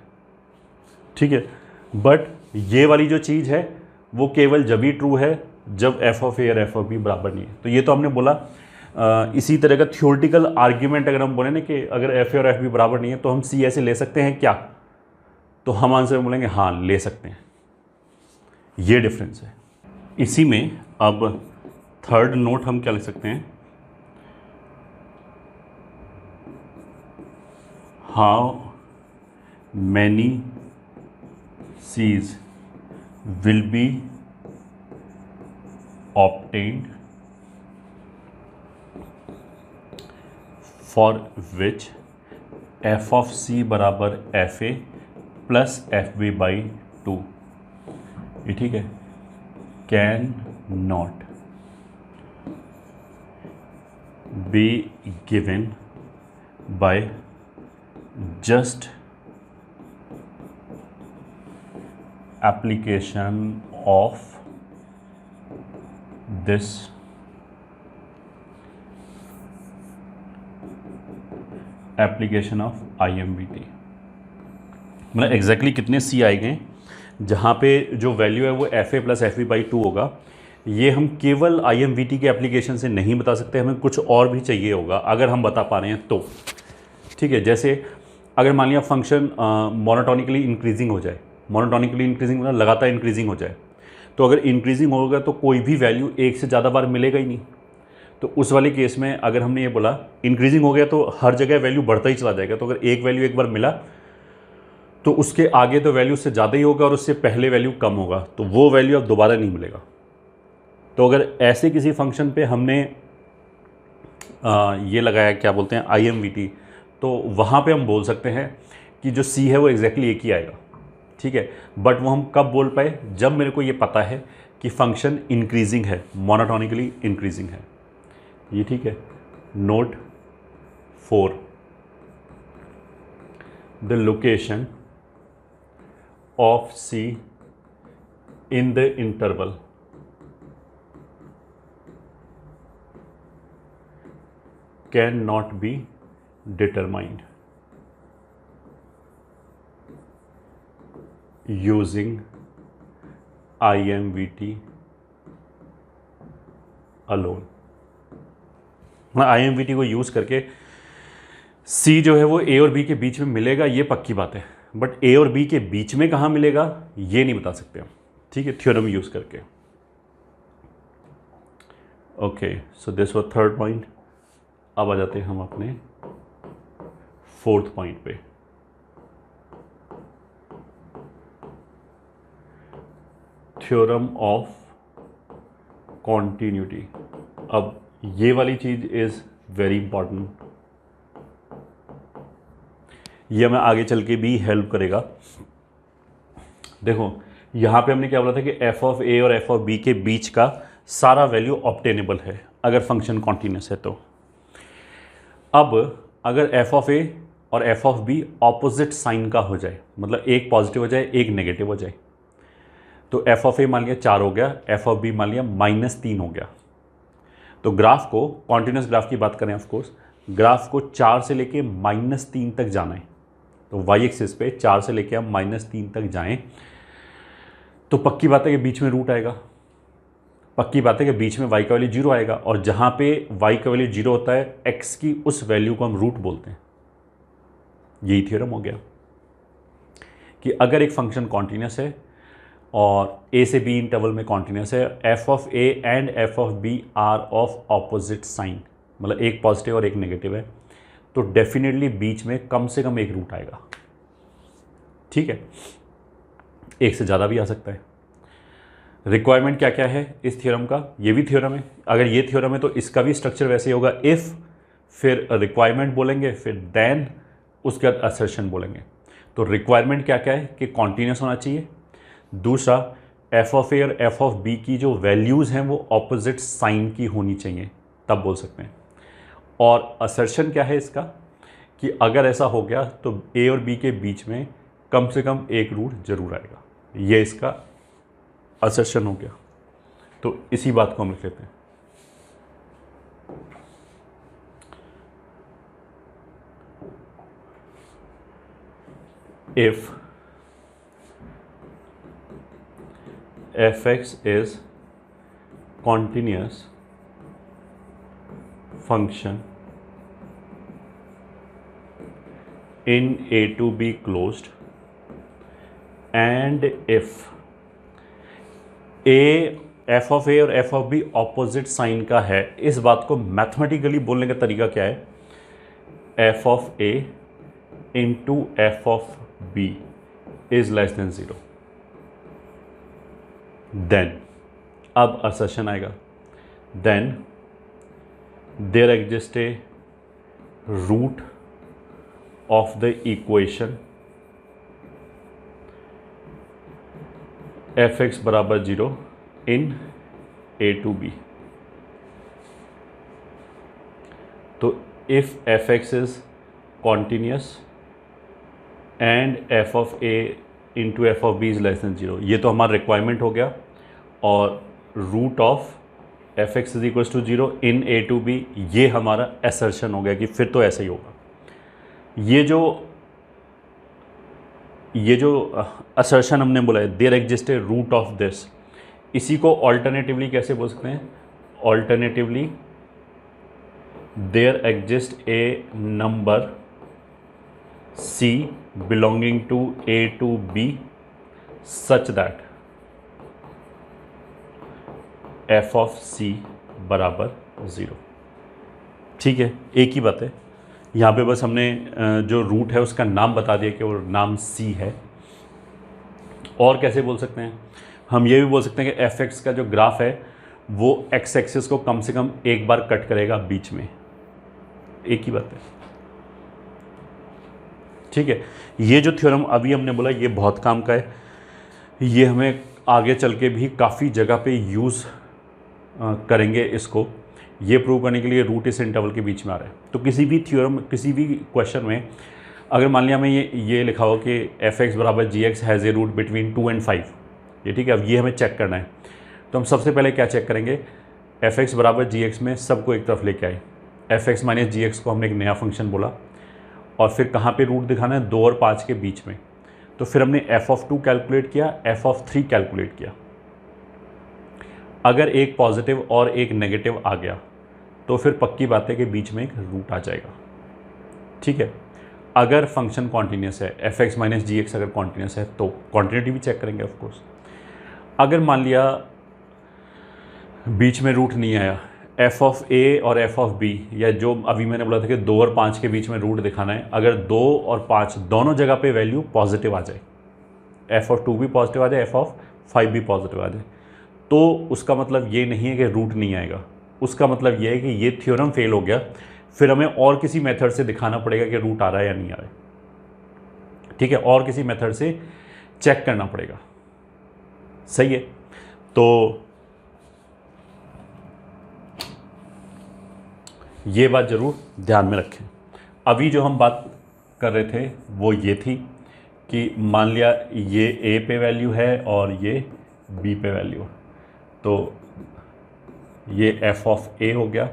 [SPEAKER 1] ठीक है। बट ये वाली जो चीज़ है वो केवल जब ही ट्रू है जब एफ ऑफ ए और एफ ऑफ बी बराबर नहीं है। तो ये तो हमने बोला इसी तरह का थ्योरेटिकल आर्ग्यूमेंट अगर हम बोले ना कि अगर एफ ए और एफ बी बराबर नहीं है तो हम सी ऐसे ले सकते हैं क्या, तो हम आंसर बोलेंगे हाँ ले सकते हैं। ये डिफरेंस है। इसी में अब थर्ड नोट हम क्या लिख सकते हैं, how many C's will be obtained for which f of C बराबर f a plus f b by 2, ये ठीक है, can not be given by just application of this application of IMVT। मतलब एग्जैक्टली कितने सी आए गए जहाँ पे जो वैल्यू है वो f a plus f b by 2 होगा, ये हम केवल IMVT के एप्लीकेशन से नहीं बता सकते, हमें कुछ और भी चाहिए होगा अगर हम बता पा रहे हैं तो। ठीक है, जैसे अगर मान लिया फंक्शन मोनोटोनिकली इंक्रीजिंग हो जाए, मोनोटोनिकली इंक्रीजिंग मतलब लगातार इंक्रीजिंग हो जाए, तो अगर इंक्रीजिंग होगा तो कोई भी वैल्यू एक से ज़्यादा बार मिलेगा ही नहीं। तो उस वाले केस में अगर हमने ये बोला इंक्रीजिंग हो गया तो हर जगह वैल्यू बढ़ता ही चला जाएगा, तो अगर एक वैल्यू एक बार मिला तो उसके आगे तो वैल्यू से ज़्यादा ही होगा और उससे पहले वैल्यू कम होगा, तो वो वैल्यू अब दोबारा नहीं मिलेगा। तो अगर ऐसे किसी फंक्शन पे हमने ये लगाया क्या बोलते हैं IMVT, तो वहाँ पे हम बोल सकते हैं कि जो C है वो एग्जैक्टली एक ही आएगा। ठीक है, बट वो हम कब बोल पाए, जब मेरे को ये पता है कि फंक्शन इंक्रीजिंग है, मोनोटोनिकली इंक्रीजिंग है। ये ठीक है। Note 4, the location of C in the interval can not be determined using IMVT alone। IMVT को यूज़ करके C जो है वो A और B के बीच में मिलेगा, ये पक्की बात है, बट A और B के बीच में कहाँ मिलेगा ये नहीं बता सकते हम। ठीक है, थ्योरम यूज़ करके। Okay, so this was third point. अब आ जाते हैं हम अपने फोर्थ पॉइंट पे। Theorem of continuity. अब ये वाली चीज इज वेरी इंपॉर्टेंट, ये हमें आगे चल के भी हेल्प करेगा। देखो यहां पे हमने क्या बोला था कि एफ ऑफ ए और एफ ऑफ बी के बीच का सारा वैल्यू ऑब्टेनेबल है अगर फंक्शन कॉन्टिन्यूस है तो। अब अगर एफ ऑफ ए और f of b opposite sign का हो जाए, मतलब एक पॉजिटिव हो जाए एक नेगेटिव हो जाए, तो एफ ऑफ ए मान लिया 4 हो गया, एफ ऑफ बी मान लिया -3 हो गया, तो ग्राफ को, कॉन्टिन्यूस ग्राफ की बात करें ऑफ कोर्स, ग्राफ को 4 से लेके -3 तक जाना है, तो वाई एक्सिस पे 4 से लेके हम -3 तक जाएं तो पक्की बात है कि बीच में रूट आएगा, पक्की बात है कि बीच में वाई का वैल्यू 0 आएगा, और जहाँ पे वाई का वैल्यू 0 होता है एक्स की उस वैल्यू को हम रूट बोलते हैं। यही थ्योरम हो गया कि अगर एक फंक्शन कॉन्टिन्यूस है और ए से बी इंटरवल में कॉन्टिन्यूस है, f of a and f of b are of opposite sign, मतलब एक पॉजिटिव और एक नेगेटिव है, तो डेफिनेटली बीच में कम से कम एक रूट आएगा। ठीक है, एक से ज़्यादा भी आ सकता है। रिक्वायरमेंट क्या क्या है इस थ्योरम का, ये भी थ्योरम है, अगर ये थ्योरम है तो इसका भी स्ट्रक्चर वैसे ही होगा, इफ़ फिर रिक्वायरमेंट बोलेंगे, फिर देन उसके बाद असर्शन बोलेंगे। तो रिक्वायरमेंट क्या क्या है कि कॉन्टिन्यूस होना चाहिए, दूसरा एफ ऑफ ए और एफ ऑफ बी की जो वैल्यूज़ हैं वो ऑपोजिट साइन की होनी चाहिए, तब बोल सकते हैं। और असर्शन क्या है इसका कि अगर ऐसा हो गया तो ए और बी के बीच में कम से कम एक रूट जरूर आएगा, ये इसका असर्शन हो गया। तो इसी बात को हम लिख लेते हैं। If fx is continuous function in a to b closed and if a f of a और f of b opposite sign का है, इस बात को मैथमेटिकली बोलने का तरीका क्या है, f of a into f of b is less than 0, then अब assertion आएगा, then there exists a root of the equation fx बराबर 0 in a to b. तो if fx is continuous and f of a into f of b is less than 0, ये तो हमारा requirement हो गया, और root of f x is equals to 0 in A to b, ये हमारा assertion हो गया कि फिर तो ऐसा ही होगा। ये जो असर्शन हमने बोला है, there exist a root of this, इसी को ऑल्टरनेटिवली कैसे बोल सकते हैं, alternatively there exist a number c belonging to a to b such that f of c बराबर 0। ठीक है, एक ही बात है, यहाँ पे बस हमने जो रूट है उसका नाम बता दिया कि वो नाम c है। और कैसे बोल सकते हैं, हम ये भी बोल सकते हैं कि एफ एक्स का जो ग्राफ है वो एक्स एक्सिस को कम से कम एक बार कट करेगा बीच में, एक ही बात है। ठीक है, ये जो थ्योरम अभी हमने बोला ये बहुत काम का है, ये हमें आगे चल के भी काफ़ी जगह पे यूज़ करेंगे इसको, ये प्रूव करने के लिए रूट इस इंटरवल के बीच में आ रहा है। तो किसी भी थ्योरम, किसी भी क्वेश्चन में अगर मान लिया हमें ये लिखा हो कि एफ एक्स बराबर G X has a root between 2 and 5, ये ठीक है, अब ये हमें चेक करना है। तो हम सबसे पहले क्या चेक करेंगे, एफ एक्स बराबर जी एक्स में सबको एक तरफ लेके आए, एफ एक्स माइनस जी एक्स को हमने एक नया फंक्शन बोला, और फिर कहाँ पे रूट दिखाना है, 2 और 5 के बीच में। तो फिर हमने एफ ऑफ 2 कैलकुलेट किया, एफ ऑफ 3 कैलकुलेट किया। अगर एक पॉजिटिव और एक नेगेटिव आ गया तो फिर पक्की बात है कि बीच में एक रूट आ जाएगा। ठीक है, अगर फंक्शन कॉन्टीन्यूस है, एफ एक्स माइनस जी एक्स अगर कॉन्टीन्यूस है तो कॉन्टीन्यूटी भी चेक करेंगे ऑफ कोर्स। अगर मान लिया बीच में रूट नहीं आया, एफ ऑफ ए और एफ ऑफ बी, या जो अभी मैंने बोला था कि 2 और 5 के बीच में रूट दिखाना है, अगर 2 और 5 दोनों जगह पे वैल्यू पॉजिटिव आ जाए, एफ ऑफ 2 भी पॉजिटिव आ जाए, एफ ऑफ 5 भी पॉजिटिव आ जाए, तो उसका मतलब ये नहीं है कि रूट नहीं आएगा, उसका मतलब ये है कि ये थ्योरम फेल हो गया, फिर हमें और किसी मेथड से दिखाना पड़ेगा कि रूट आ रहा है या नहीं आ रहा है। ठीक है, और किसी मेथड से चेक करना पड़ेगा। सही है, तो ये बात ज़रूर ध्यान में रखें। अभी जो हम बात कर रहे थे वो ये थी कि मान लिया ये ए पे वैल्यू है और ये बी पे वैल्यू, तो ये एफ ऑफ ए हो गया,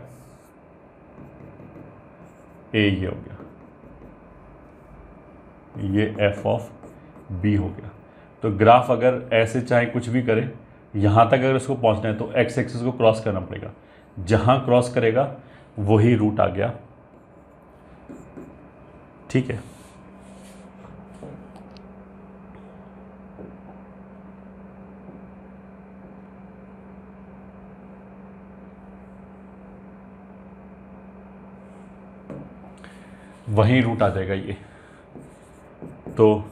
[SPEAKER 1] ए ये हो गया, ये एफ ऑफ बी हो गया। तो ग्राफ अगर ऐसे चाहे कुछ भी करे, यहाँ तक अगर इसको पहुँचना है तो एक्स एक्सिस को क्रॉस करना पड़ेगा, जहाँ क्रॉस करेगा वही रूट आ गया। ठीक है, वही रूट आ जाएगा ये। तो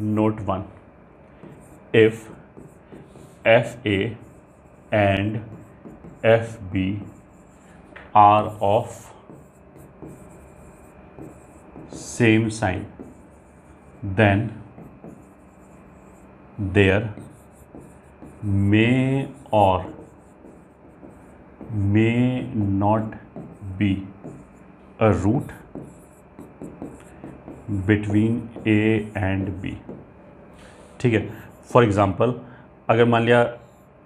[SPEAKER 1] note 1, if f A and F b are of same sign, then there may or may not be a root between A and B। ठीक है, फॉर एग्ज़ाम्पल अगर मान लिया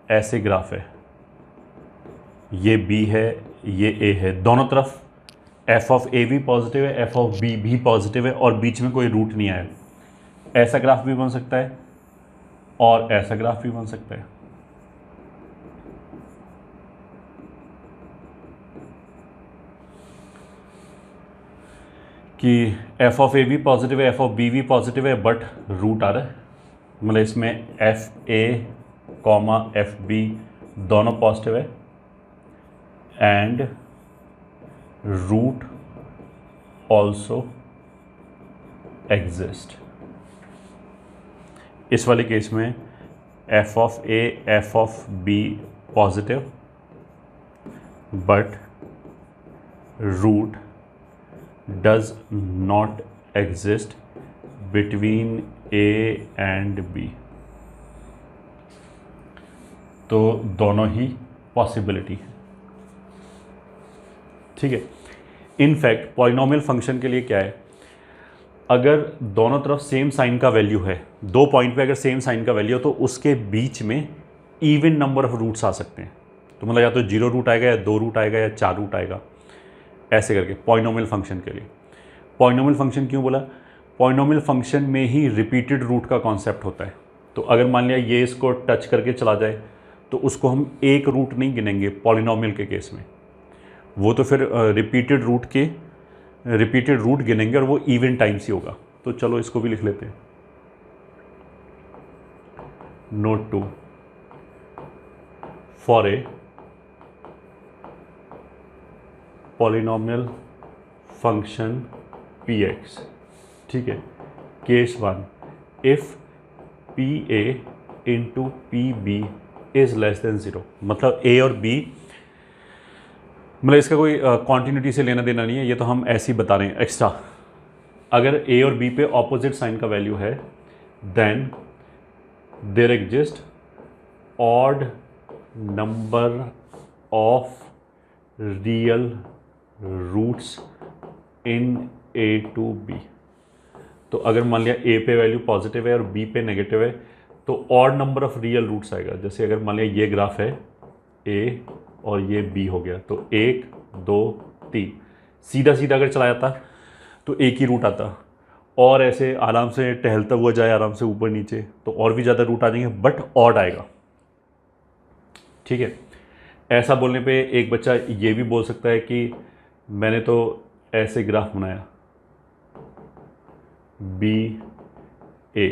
[SPEAKER 1] ऐसे ग्राफ है, ये B है, ये A है, दोनों तरफ एफ ऑफ ए भी पॉजिटिव है, एफ ऑफ बी भी पॉजिटिव है, और बीच में कोई रूट नहीं आया, ऐसा ग्राफ भी बन सकता है और ऐसा ग्राफ भी बन सकता है। कि एफ ऑफ ए भी पॉजिटिव है, एफ ऑफ बी भी पॉजिटिव है, बट रूट आ रहा है, मतलब इसमें f a comma f b दोनों पॉजिटिव है एंड रूट ऑल्सो एग्जिस्ट। इस वाले केस में f of a f of b positive but root does not exist between a and b. तो दोनों ही पॉसिबिलिटी है, ठीक है। इनफैक्ट पॉलिनोमियल फंक्शन के लिए क्या है, अगर दोनों तरफ सेम साइन का वैल्यू है, दो पॉइंट पे अगर सेम साइन का वैल्यू हो तो उसके बीच में इवन नंबर ऑफ रूट्स आ सकते हैं। तो मतलब या तो 0 रूट आएगा या 2 रूट आएगा या 4 रूट आएगा, ऐसे करके पॉलिनोमियल फंक्शन के लिए। पॉलिनोमियल फंक्शन क्यों बोला, पॉलिनोमियल फंक्शन में ही रिपीटेड रूट का कॉन्सेप्ट होता है। तो अगर मान लिया ये इसको टच करके चला जाए तो उसको हम एक रूट नहीं गिनेंगे पॉलिनोमियल के केस में, वो तो फिर रिपीटेड रूट गिनेंगे और वो इवन टाइम्स ही होगा। तो चलो इसको भी लिख लेते हैं। Note 2 for a polynomial function p x, ठीक है। Case 1, if p a into p b is less than 0, मतलब ए और बी, मतलब इसका कोई कॉन्टिन्यूटी से लेना देना नहीं है, ये तो हम ऐसे ही बता रहे हैं एक्स्ट्रा। अगर ए और बी पे ऑपोजिट साइन का वैल्यू है then there exist odd number of real roots in A to b. तो अगर मान लिया ए पे वैल्यू पॉजिटिव है और बी पे नेगेटिव है तो odd number of real roots आएगा। जैसे अगर मान लिया ये ग्राफ है ए और ये बी हो गया, तो 1 2 3 सीधा सीधा अगर चला जाता तो एक ही रूट आता, और ऐसे आराम से टहलता हुआ जाए आराम से ऊपर नीचे तो और भी ज़्यादा रूट आ जाएंगे, बट ऑड आएगा, ठीक है। ऐसा बोलने पे एक बच्चा ये भी बोल सकता है कि मैंने तो ऐसे ग्राफ बनाया बी ए,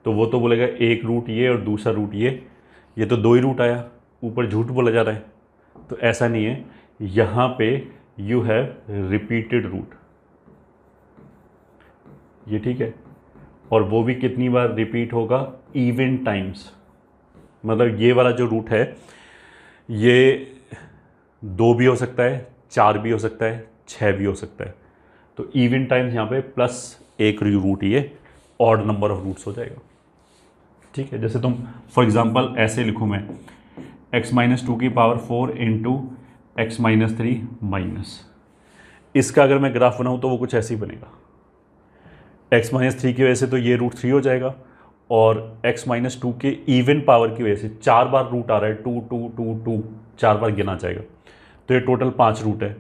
[SPEAKER 1] तो वो तो बोलेगा एक रूट ये और दूसरा रूट ये तो 2 ही रूट आया, ऊपर झूठ बोला जा रहा है। तो ऐसा नहीं है, यहाँ पे यू हैव रिपीटेड रूट, ये ठीक है, और वो भी कितनी बार रिपीट होगा, इवन टाइम्स। मतलब ये वाला जो रूट है ये 2 भी हो सकता है, 4 भी हो सकता है, 6 भी हो सकता है। तो इवन टाइम्स यहाँ पे प्लस एक रूट, ये ऑड नंबर ऑफ रूट्स हो जाएगा, ठीक है। जैसे तुम फॉर एग्जांपल ऐसे लिखूँ मैं x-2 की पावर 4 इंटू x-3 माइनस, इसका अगर मैं ग्राफ बनाऊँ तो वो कुछ ऐसे ही बनेगा। x-3 की वजह से तो ये रूट 3 हो जाएगा, और x-2 के इवन पावर की वजह से 4 बार रूट आ रहा है, 2 2 2 2 4 बार गिना जाएगा, तो ये टोटल 5 रूट है,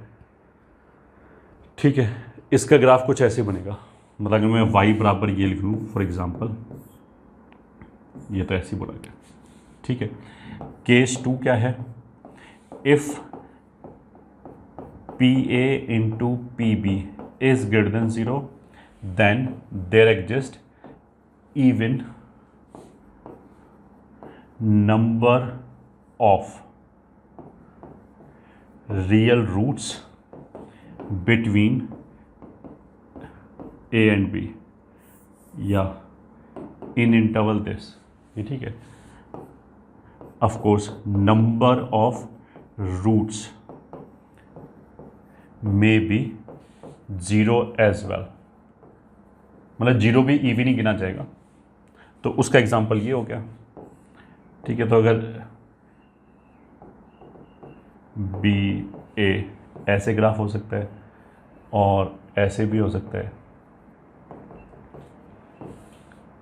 [SPEAKER 1] ठीक है। इसका ग्राफ कुछ ऐसे बनेगा। मतलब अगर मैं y बराबर ये लिख लूँ फॉर एग्जांपल, ये तो ऐसे ही बोला गया, ठीक है। केस 2 क्या है, if p a into p b is greater than 0 then there exist even number of real roots between a and b या इन इंटरवल दिस, ये ठीक है। Of course number of roots may be 0 as well, मतलब 0 भी even he गिना जाएगा। तो उसका एग्जांपल ये हो गया, ठीक है। तो अगर बी ए ऐसे ग्राफ हो सकता है और ऐसे भी हो सकता है,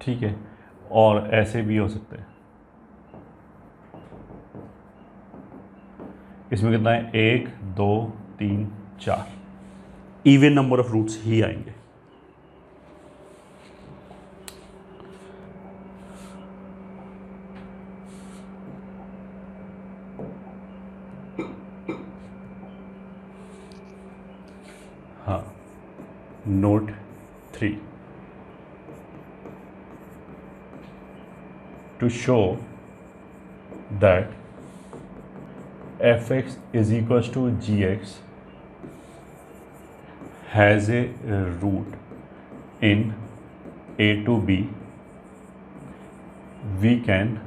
[SPEAKER 1] ठीक है, और ऐसे भी हो सकता है। इसमें कितना है, 1 2 3 4 इवन नंबर ऑफ रूट्स ही आएंगे। हाँ, Note 3. To show that fx is equals to gx has a root in a to b, we can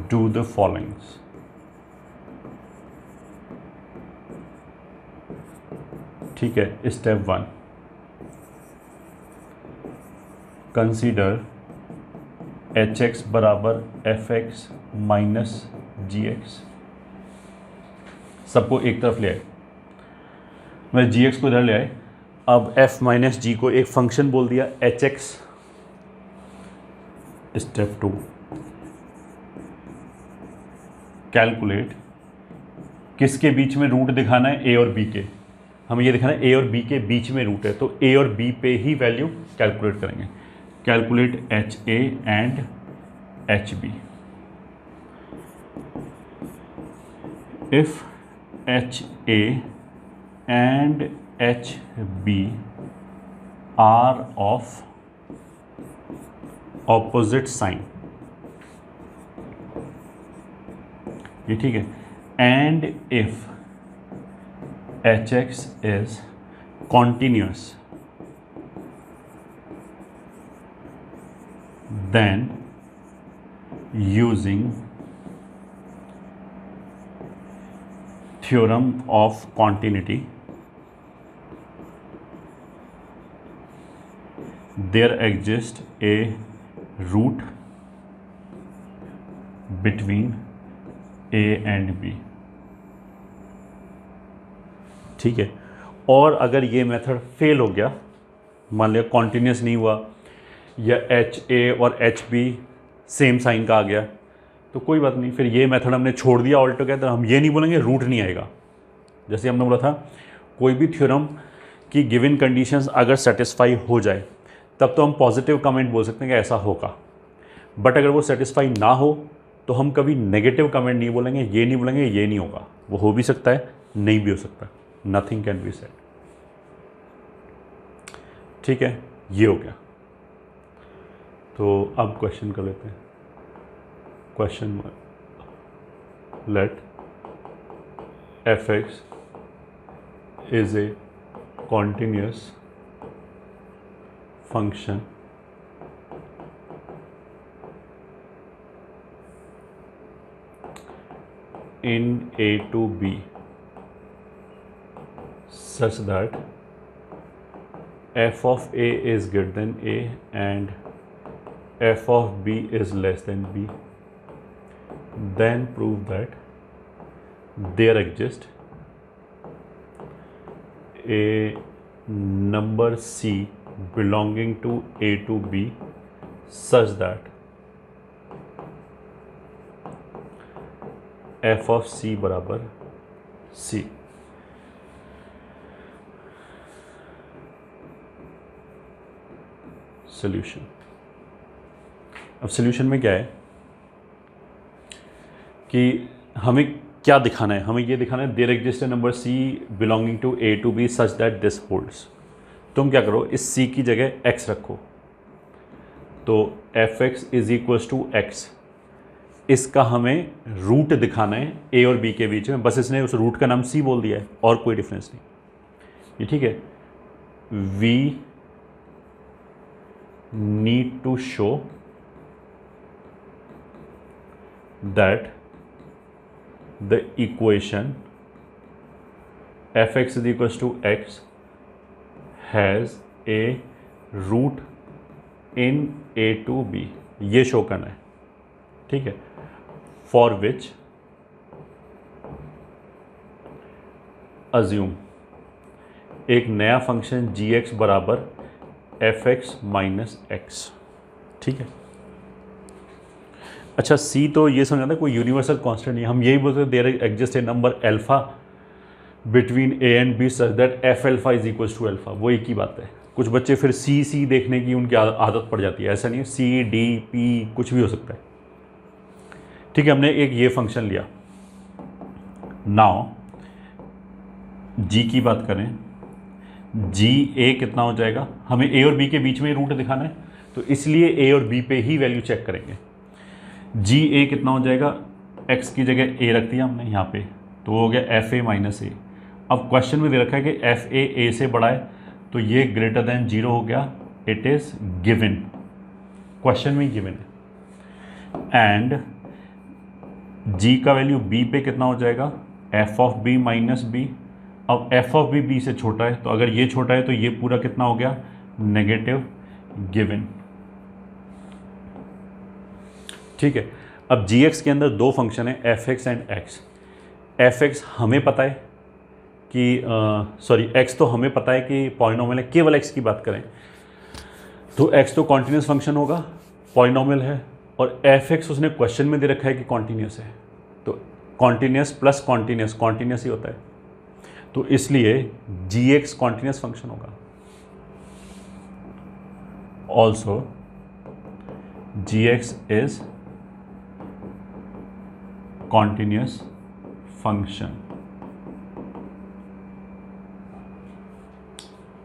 [SPEAKER 1] do the followings. ठीक है, स्टेप 1, कंसीडर hx बराबर fx माइनस gx. सबको एक तरफ ले आए, मैं gx को इधर ले आए. अब f माइनस जी को एक फंक्शन बोल दिया hx. स्टेप 2, कैलकुलेट किसके बीच में रूट दिखाना है, a और b के. हमें ये दिखाना है a और b के बीच में रूट है, तो a और b पे ही वैल्यू कैलकुलेट करेंगे. Calculate h a and h b. If h a and h b are of opposite sign, ये ठीक है. And if h x is continuous, then using theorem of continuity there exists a root between a and b. ठीक है. और अगर ये method fail हो गया, मान लिया कॉन्टिन्यूस नहीं हुआ या एच ए और एच बी सेम साइन का आ गया, तो कोई बात नहीं, फिर ये मेथड हमने छोड़ दिया ऑल टुगेदर. हम ये नहीं बोलेंगे रूट नहीं आएगा. जैसे हमने बोला था, कोई भी थ्योरम की गिवन कंडीशंस अगर सेटिस्फाई हो जाए तब तो हम पॉजिटिव कमेंट बोल सकते हैं कि ऐसा होगा. बट अगर वो सेटिस्फाई ना हो तो हम कभी नेगेटिव कमेंट नहीं बोलेंगे, ये नहीं बोलेंगे ये नहीं होगा. वो हो भी सकता है, नहीं भी हो सकता. Nothing can be said. ठीक है, ये हो गया. तो अब क्वेश्चन कर लेते हैं. Question, let F x is a continuous function in a to b such that f of a is greater than a and f of b is less than b, then prove that there exists a number c belonging to a to b such that f of c बराबर c. Solution. अब solution में क्या है कि हमें क्या दिखाना है. हमें ये दिखाना है there exist a number c belonging to a to b such that this holds. तुम क्या करो, इस c की जगह x रखो, तो f x is equals to x. इसका हमें रूट दिखाना है a और b के बीच में. बस इसने उस रूट का नाम c बोल दिया है और कोई डिफरेंस नहीं. ये ठीक है. We need to show that the equation f x is equals to x has a root in a to b. ये शो करना है. ठीक है. फॉर विच अज्यूम एक नया फंक्शन जी एक्स बराबर एफ एक्स माइनस एक्स. ठीक है. अच्छा, सी तो ये समझा था कोई यूनिवर्सल कांस्टेंट नहीं. हम यही बोलते हैं there exist a number alpha between a and b such that f alpha is equals to alpha. वो एक ही बात है. कुछ बच्चे फिर सी देखने की उनकी आदत पड़ जाती है. ऐसा नहीं है, सी डी पी कुछ भी हो सकता है. ठीक है. हमने एक ये फंक्शन लिया. नाउ जी की बात करें, जी ए कितना हो जाएगा, हमें ए और बी के बीच में रूट दिखाना है तो इसलिए ए और बी पे ही वैल्यू चेक करेंगे। जी ए कितना हो जाएगा, एक्स की जगह ए रख दिया हमने यहाँ पे, तो वो हो गया एफ ए माइनस ए। अब क्वेश्चन में दे रखा है कि एफ ए से बड़ा है तो ये ग्रेटर देन 0 हो गया, इट इज़ गिवन, क्वेश्चन में गिवन है। एंड जी का वैल्यू बी पे कितना हो जाएगा, f of b minus b. अब एफ ऑफ बी से छोटा है तो अगर ये छोटा है तो ये पूरा कितना हो गया, नेगेटिव, गिवन। ठीक है, अब जी एक्स के अंदर दो फंक्शन है, f x and x. F x हमें पता है कि सॉरी एक्स तो हमें पता है कि पॉलिनोमियल है, केवल एक्स की बात करें तो एक्स तो कॉन्टिन्यूस फंक्शन होगा, पॉलिनोमियल है, और एफ एक्स उसने क्वेश्चन में दे रखा है कि कॉन्टिन्यूस है, तो कॉन्टिन्यूस प्लस कॉन्टिन्यूस कॉन्टिन्यूस ही होता है, तो इसलिए जी एक्स कॉन्टिन्यूस फंक्शन होगा। Also g x is continuous function.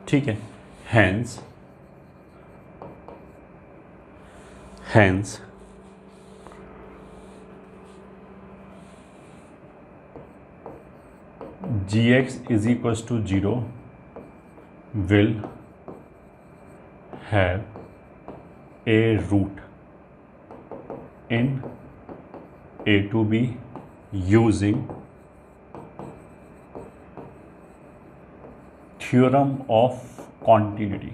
[SPEAKER 1] ठीक है, hence g x is equals to 0 will have a root in a to b using theorem of continuity।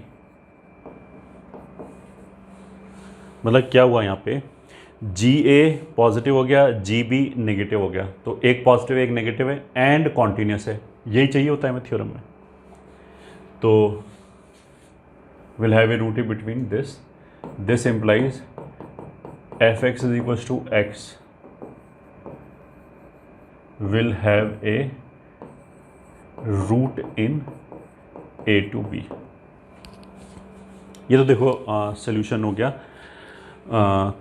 [SPEAKER 1] मतलब क्या हुआ यहाँ पे, जी ए पॉजिटिव हो गया, जी बी नेगेटिव हो गया, तो एक पॉजिटिव एक नेगेटिव है एंड कॉन्टिन्यूस है, यही चाहिए होता है हमें थ्योरम में। तो will have a root between this implies f x is equals to x will have a root in A to b. ये तो देखो सोल्यूशन हो गया,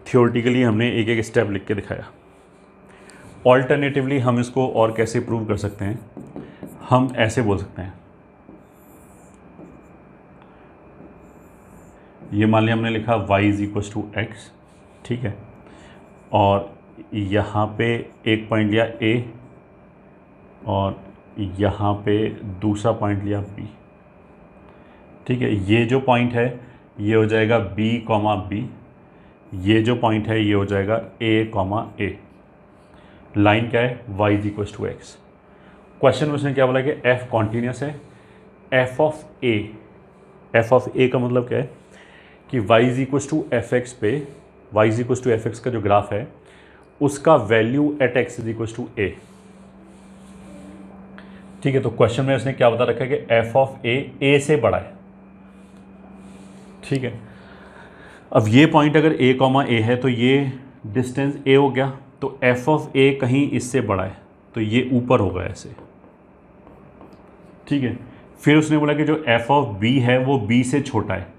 [SPEAKER 1] थियोरेटिकली हमने एक एक स्टेप लिख के दिखाया। ऑल्टरनेटिवली हम इसको और कैसे प्रूव कर सकते हैं, हम ऐसे बोल सकते हैं, ये मान लिया हमने लिखा y is equals to x, ठीक है, और यहाँ पे एक पॉइंट लिया a और यहाँ पे दूसरा पॉइंट लिया b। ठीक है, ये जो पॉइंट है ये हो जाएगा b कॉमा b, ये जो पॉइंट है ये हो जाएगा a कॉमा a। लाइन क्या है, y is equals to x. Question में उसने क्या बोला कि f कॉन्टीन्यूस है, f ऑफ a का मतलब क्या है कि y is equals to f x पे, y is equals to f x का जो ग्राफ है उसका value at x is equals to a। ठीक है, तो क्वेश्चन में उसने क्या बता रखा है कि f ऑफ a से बड़ा है। ठीक है, अब ये पॉइंट अगर a कॉमा a है तो ये डिस्टेंस a हो गया, तो f ऑफ a कहीं इससे बड़ा है तो ये ऊपर होगा ऐसे। ठीक है, फिर उसने बोला कि जो f ऑफ b है वो b से छोटा है,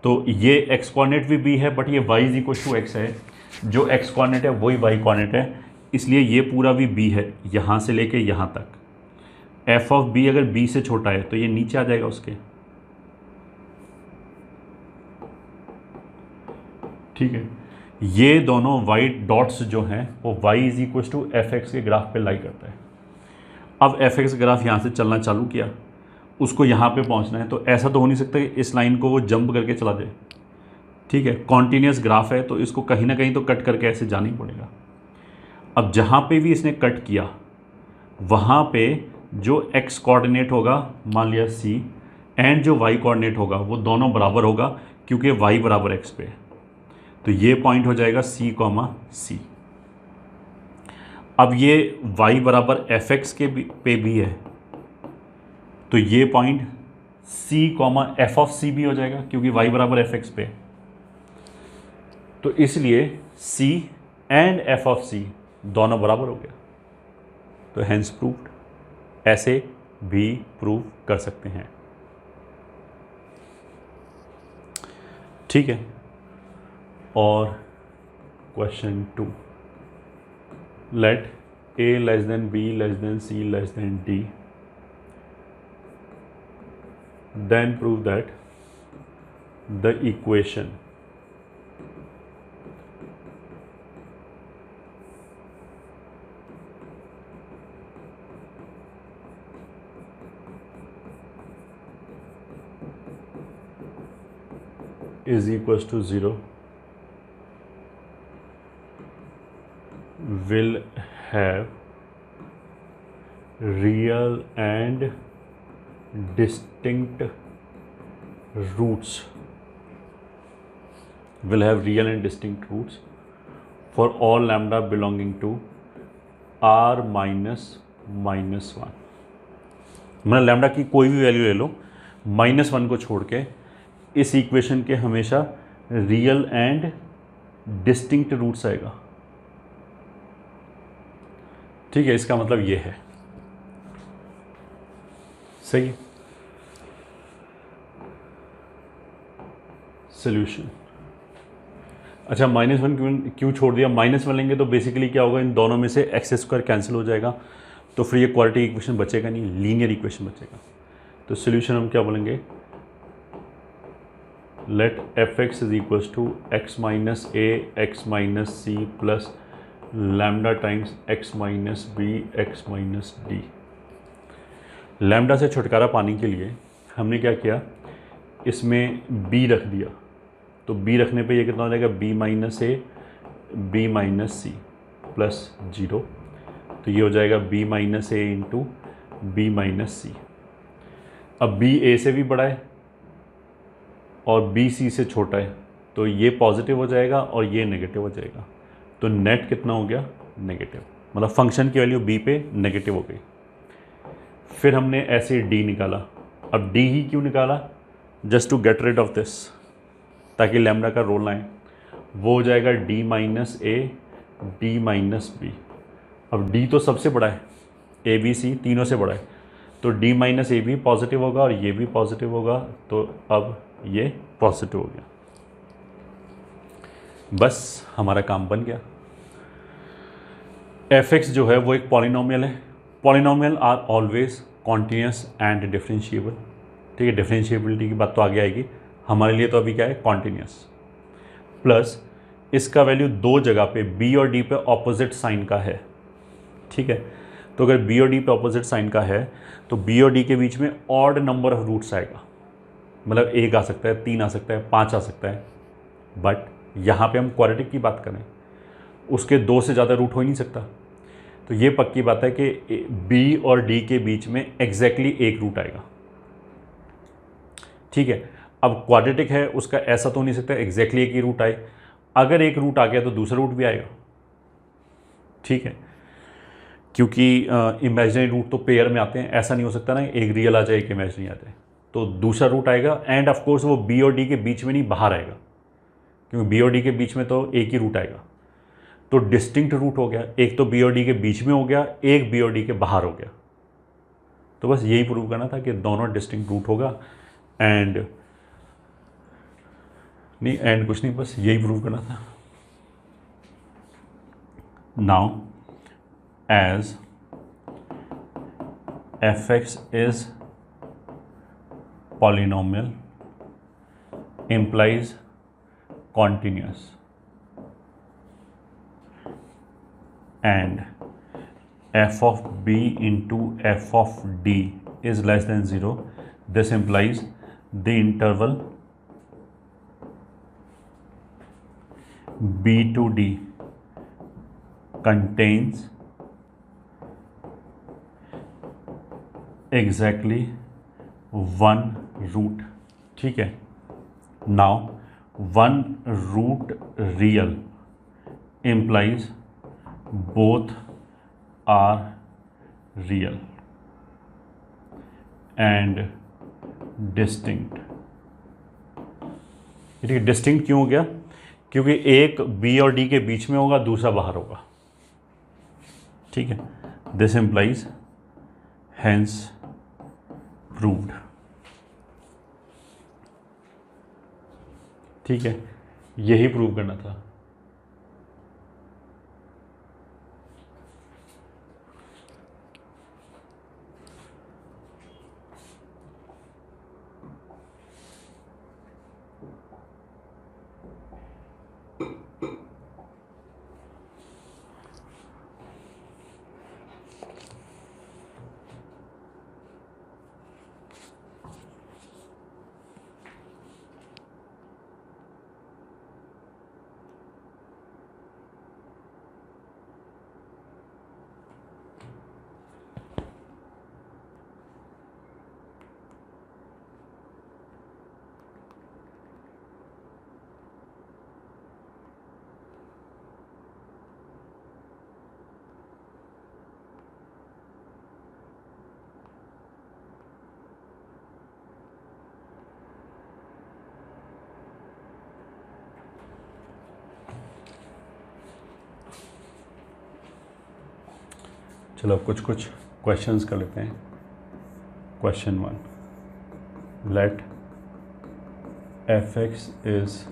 [SPEAKER 1] तो ये x कोऑर्डिनेट भी b है बट ये y is equal to x है, जो x कोऑर्डिनेट है वही y कोऑर्डिनेट है, इसलिए ये पूरा भी b है यहाँ से लेके यहाँ तक। f ऑफ b अगर b से छोटा है तो ये नीचे आ जाएगा उसके। ठीक है, ये दोनों वाइट डॉट्स जो हैं वो y is equal to f x के ग्राफ पे लाई करता है। अब एफ एक्स ग्राफ यहाँ से चलना चालू किया, उसको यहाँ पे पहुँचना है, तो ऐसा तो हो नहीं सकता कि इस लाइन को वो जंप करके चला जाए। ठीक है, कॉन्टीन्यूस ग्राफ है तो इसको कहीं ना कहीं तो कट करके ऐसे जाना ही पड़ेगा। अब जहाँ पे भी इसने कट किया वहाँ पे जो x कोऑर्डिनेट होगा मान लिया c एंड जो y कोऑर्डिनेट होगा वो दोनों बराबर होगा क्योंकि y बराबर x पे, तो ये पॉइंट हो जाएगा c कॉमा c। अब ये y बराबर एफ एक्स के पे भी है तो ये point c comma F of c भी हो जाएगा क्योंकि y बराबर एफ एक्स पे, तो इसलिए c and f of c दोनों बराबर हो गया, तो हेंस प्रूव्ड। ऐसे भी प्रूव कर सकते हैं। ठीक है, और question 2, let a less than b less than c less than d then prove that the equation is equals to 0 will have real and distinct roots, will have real and distinct roots for all lambda belonging to r minus minus one. मतलब lambda की कोई भी value ले लो, -1 को छोड़ के इस equation के हमेशा रियल एंड डिस्टिंक्ट रूट्स आएगा। ठीक है, इसका मतलब ये है। सही है। सोल्यूशन। अच्छा, -1 क्यों छोड़ दिया? -1 लेंगे तो बेसिकली क्या होगा, इन दोनों में से एक्स स्क्वायर कैंसिल हो जाएगा, तो फिर ये क्वाड्रेटिक इक्वेशन बचेगा नहीं, लीनियर इक्वेशन बचेगा। तो सोल्यूशन हम क्या बोलेंगे, let f(x) is equals to x minus a x minus c plus lambda times x minus b x minus d। Lambda से छुटकारा पाने के लिए हमने क्या किया, इसमें b रख दिया, तो b रखने पे ये कितना हो जाएगा, b minus a b minus c plus 0, तो ये हो जाएगा b minus a into b minus c। अब b a से भी बड़ा है और b c से छोटा है, तो ये पॉजिटिव हो जाएगा और ये नेगेटिव हो जाएगा, तो नेट कितना हो गया, नेगेटिव। मतलब फंक्शन की वैल्यू b पे नेगेटिव हो गई। फिर हमने ऐसे d निकाला। अब d ही क्यों निकाला, just to get rid of this, ताकि लैम्डा का रोल ना आए। वो हो जाएगा d minus a d minus b। अब d तो सबसे बड़ा है, a b c तीनों से बड़ा है, तो d माइनस ए भी पॉजिटिव होगा और ये भी पॉजिटिव होगा, तो अब ये पॉजिटिव हो गया। बस हमारा काम बन गया। f(x) जो है वो एक पॉलिनोमियल है। Polynomial are always continuous and differentiable. ठीक है, डिफरेंशिएबिलिटी की बात तो आगे आएगी, हमारे लिए तो अभी क्या है, कॉन्टिन्यूस। प्लस इसका वैल्यू दो जगह पे b और d पे ऑपोजिट साइन का है। ठीक है, तो अगर b और d पे ऑपोजिट साइन का है तो b और d के बीच में ऑड नंबर ऑफ रूट्स आएगा। मतलब 1 आ सकता है, 3 आ सकता है, 5 आ सकता है, बट यहाँ पे हम क्वाड्रेटिक की बात करें, उसके 2 से ज़्यादा रूट हो ही नहीं सकता। तो ये पक्की बात है कि b और d के बीच में एग्जैक्टली एक रूट आएगा। ठीक है, अब क्वाड्रेटिक है, उसका ऐसा तो नहीं सकता एग्जैक्टली एक ही रूट आए। अगर एक रूट आ गया तो दूसरा रूट भी आएगा। ठीक है, क्योंकि इमेजिनरी रूट तो पेयर में आते हैं, ऐसा नहीं हो सकता ना एक रियल आ जाए एक इमेजिनरी आ जाए, तो दूसरा रूट आएगा। एंड ऑफ कोर्स वो b और d के बीच में नहीं, बाहर आएगा, क्योंकि b और d के बीच में तो एक ही रूट आएगा। तो डिस्टिंक्ट रूट हो गया, एक तो b और d के बीच में हो गया, एक b और d के बाहर हो गया। तो बस यही प्रूव करना था कि दोनों डिस्टिंक्ट रूट होगा। एंड नहीं, एंड कुछ नहीं, बस यही प्रूव करना था। Now as f(x) is polynomial implies continuous and f of b into f of d is less than 0, this implies the interval b to d contains exactly one root। ठीक है, now one root real implies both are real and distinct। ठीक है, distinct क्यों हो गया, क्योंकि एक b और d के बीच में होगा, दूसरा बाहर होगा। ठीक है, दिस implies hence proved। ठीक है, यही प्रूव करना था। चलो कुछ क्वेश्चंस कर लेते हैं। Question 1, let f(x) is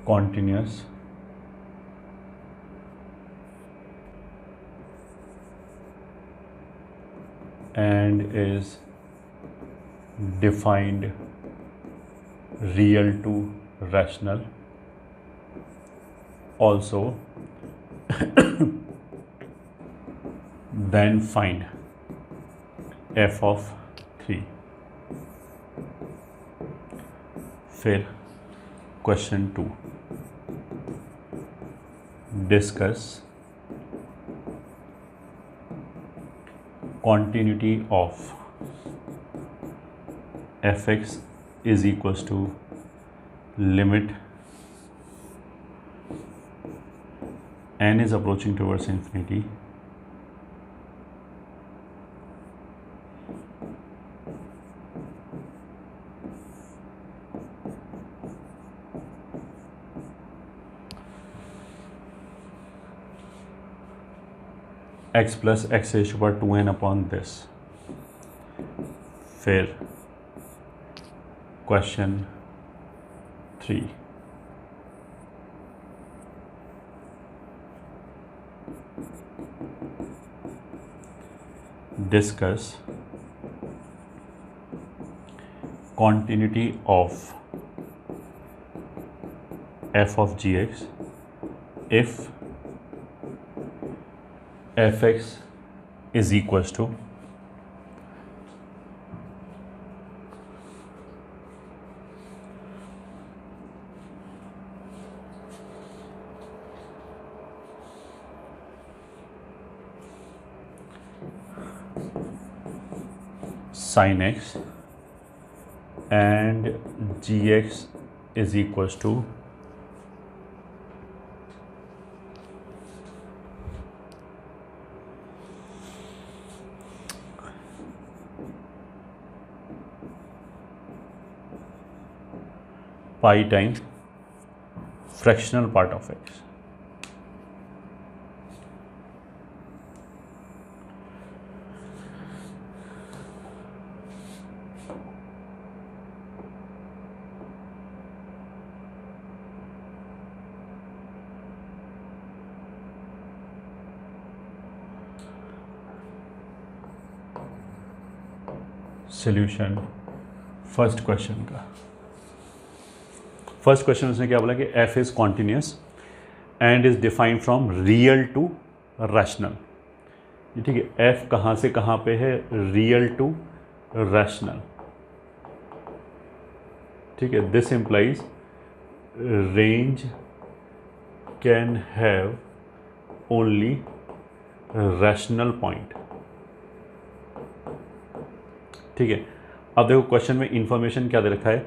[SPEAKER 1] continuous and is defined real to rational. Also then find f of 3. फिर question 2, discuss continuity of f(x) is equals to limit n is approaching towards infinity x plus x raised to power 2n upon this. फिर question 3, discuss continuity of f of gx if f(x) is equals to sin x and gx is equals to pi times fractional part of x. Solution first question का। First question उसने क्या बोला कि f is continuous and is defined from real to rational. ठीक है, f कहाँ से कहाँ पे है? Real to rational. ठीक है, this implies range can have only rational point. ठीक है, अब देखो क्वेश्चन में इंफॉर्मेशन क्या दे रखा है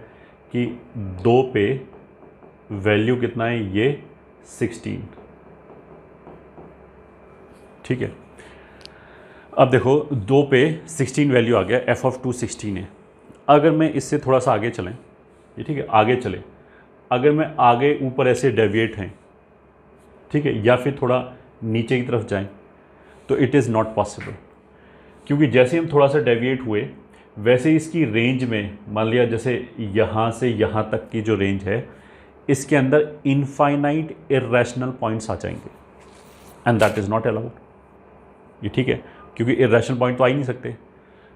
[SPEAKER 1] कि 2 पे वैल्यू कितना है? ये 16। ठीक है, अब देखो 2 पे 16 वैल्यू आ गया, f ऑफ 2 16 है। अगर मैं इससे थोड़ा सा आगे चलें, ये ठीक है, आगे चले, अगर मैं आगे ऊपर ऐसे डेविएट हैं, ठीक है, या फिर थोड़ा नीचे की तरफ जाएं, तो इट इज़ नॉट पॉसिबल, क्योंकि जैसे हम थोड़ा सा डेविएट हुए वैसे इसकी रेंज में, मान लिया जैसे यहाँ से यहाँ तक की जो रेंज है, इसके अंदर इनफाइनाइट इरेशनल पॉइंट्स आ जाएंगे and that is not allowed. ये ठीक है, क्योंकि इरेशनल पॉइंट तो आ ही नहीं सकते।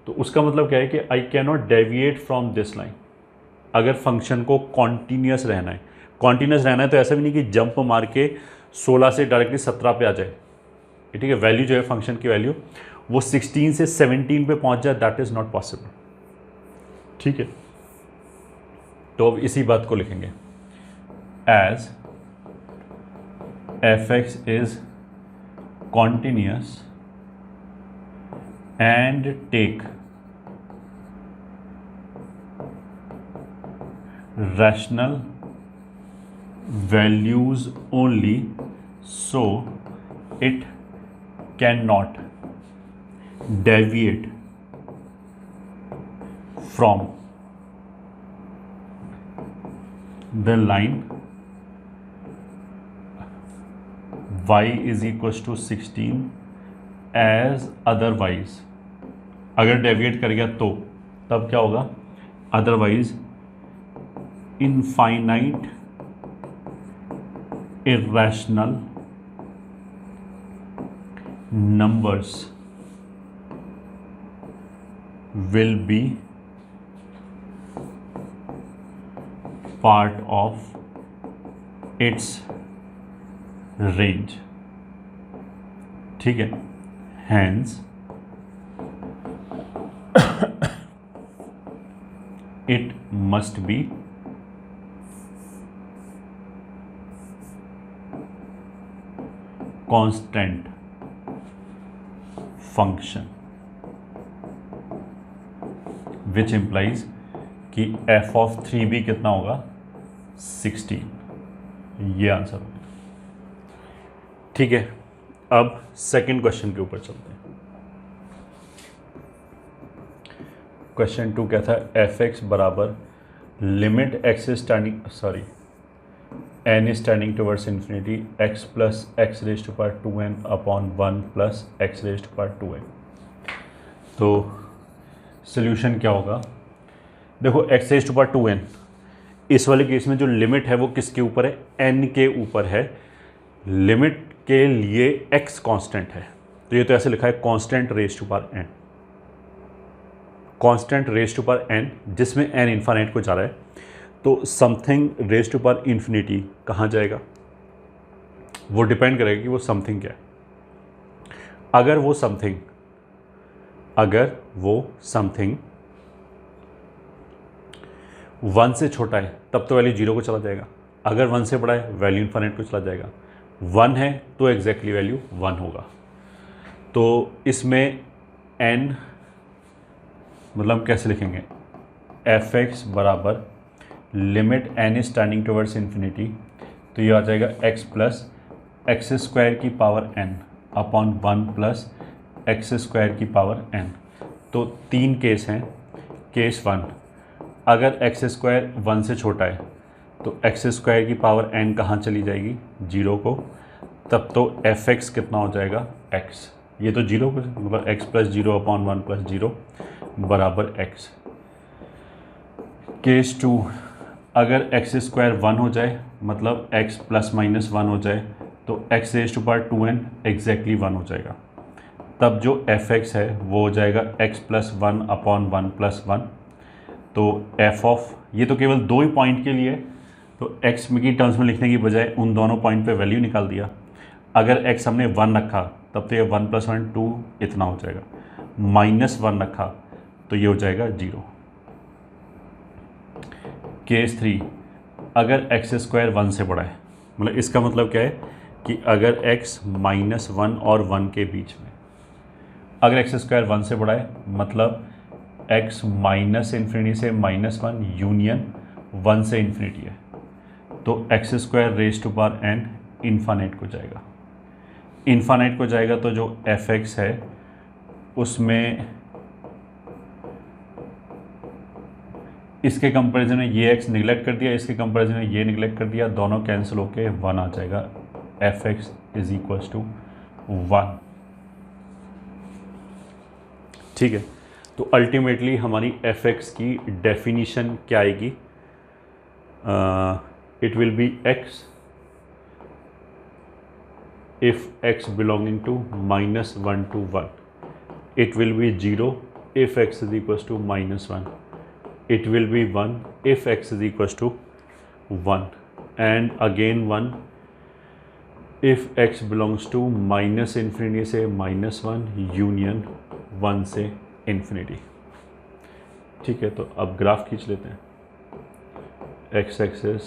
[SPEAKER 1] तो उसका मतलब क्या है कि I can not deviate from this line. अगर फंक्शन को कॉन्टीन्यूस रहना है, कॉन्टीन्यूस रहना है तो ऐसा भी नहीं कि जंप मार के 16 से डायरेक्टली 17 पे आ जाए। ठीक है, वैल्यू जो है फंक्शन की वैल्यू वो 16 से 17 पे पहुंच जाए, दैट इज़ नॉट पॉसिबल। ठीक है, तो अब इसी बात को लिखेंगे, as f(x) is continuous and take rational values only, so it cannot deviate from the line y is equals to 16 as otherwise, अगर डेविएट कर गया तो तब क्या होगा, otherwise infinite irrational numbers will be part of its range, ठीक है, hence it must be constant function, which implies कि f ऑफ 3b कितना होगा, 16, ये आंसर होगा। ठीक है, अब सेकंड क्वेश्चन के ऊपर चलते हैं। क्वेश्चन 2 क्या था, f(x) बराबर limit x standing n is tending towards infinity x plus x raised to power 2n upon 1 plus x raised to power 2n। तो सोल्यूशन क्या होगा, देखो x raised to power 2n, इस वाले केस में जो लिमिट है वो किसके ऊपर है, n के ऊपर है। लिमिट के लिए x कांस्टेंट है, तो ये तो ऐसे लिखा है constant raise to power n, constant raise to power n, जिसमें n इन्फाइनाइट को जा रहा है। तो something raise to power infinity कहाँ जाएगा, वो डिपेंड करेगा कि वो समथिंग क्या है। अगर वो समथिंग 1 से छोटा है तब तो वैल्यू 0 को चला जाएगा, अगर 1 से बड़ा है वैल्यू इन्फिनिट को चला जाएगा। 1 है तो एग्जैक्टली वैल्यू 1 होगा। तो इसमें n मतलब कैसे लिखेंगे, f(x) बराबर limit n is tending towards infinity, तो ये आ जाएगा x प्लस एक्स स्क्वायर की power n upon 1 plus x square की पावर n। तो 3 केस हैं। केस 1, अगर एक्स स्क्वायर 1 से छोटा है तो एक्स स्क्वायर की पावर n कहाँ चली जाएगी, 0 को, तब तो f(x) कितना हो जाएगा, x, ये तो 0 को मतलब x प्लस 0 अपॉन 1 प्लस 0 बराबर x। केस 2, अगर एक्स स्क्वायर 1 हो जाए मतलब x प्लस माइनस 1 हो जाए तो x raise to power 2n exactly 1 हो जाएगा, तब जो f(x) है वो हो जाएगा x प्लस 1 अपॉन 1 प्लस 1। तो f ऑफ, ये तो केवल 2 ही पॉइंट के लिए, तो x की टर्म्स में लिखने की बजाय उन दोनों पॉइंट पे वैल्यू निकाल दिया। अगर x हमने 1 रखा तब तो ये 1 प्लस 1 2 इतना हो जाएगा, -1 रखा तो ये हो जाएगा 0। केस 3, अगर एक्स स्क्वायर 1 से बड़ा है, मतलब इसका मतलब क्या है कि अगर x -1 और 1 के बीच में, अगर एक्स स्क्वायर 1 से बड़ा है मतलब x माइनस इन्फिनिटी से -1 यूनियन 1 से इन्फिनिटी है, तो x square raise to power n infinite को जाएगा। इन्फाइनाइट को जाएगा तो जो f(x) है उसमें इसके कंपैरिजन में ये x निगलेक्ट कर दिया, इसके कंपैरिजन में ये निगलेक्ट कर दिया, दोनों कैंसिल होके 1 आ जाएगा। f(x) is equals to 1। ठीक है, तो अल्टीमेटली हमारी f(x) की डेफिनीशन क्या आएगी, it will B x if x belonging to -1 to 1, it will be 0 if x is equals to -1, it will be 1 if x is equals to 1, and again 1 if x belongs to minus infinity से -1 union 1 से infinity. ठीक है, तो अब graph खींच लेते हैं, x axis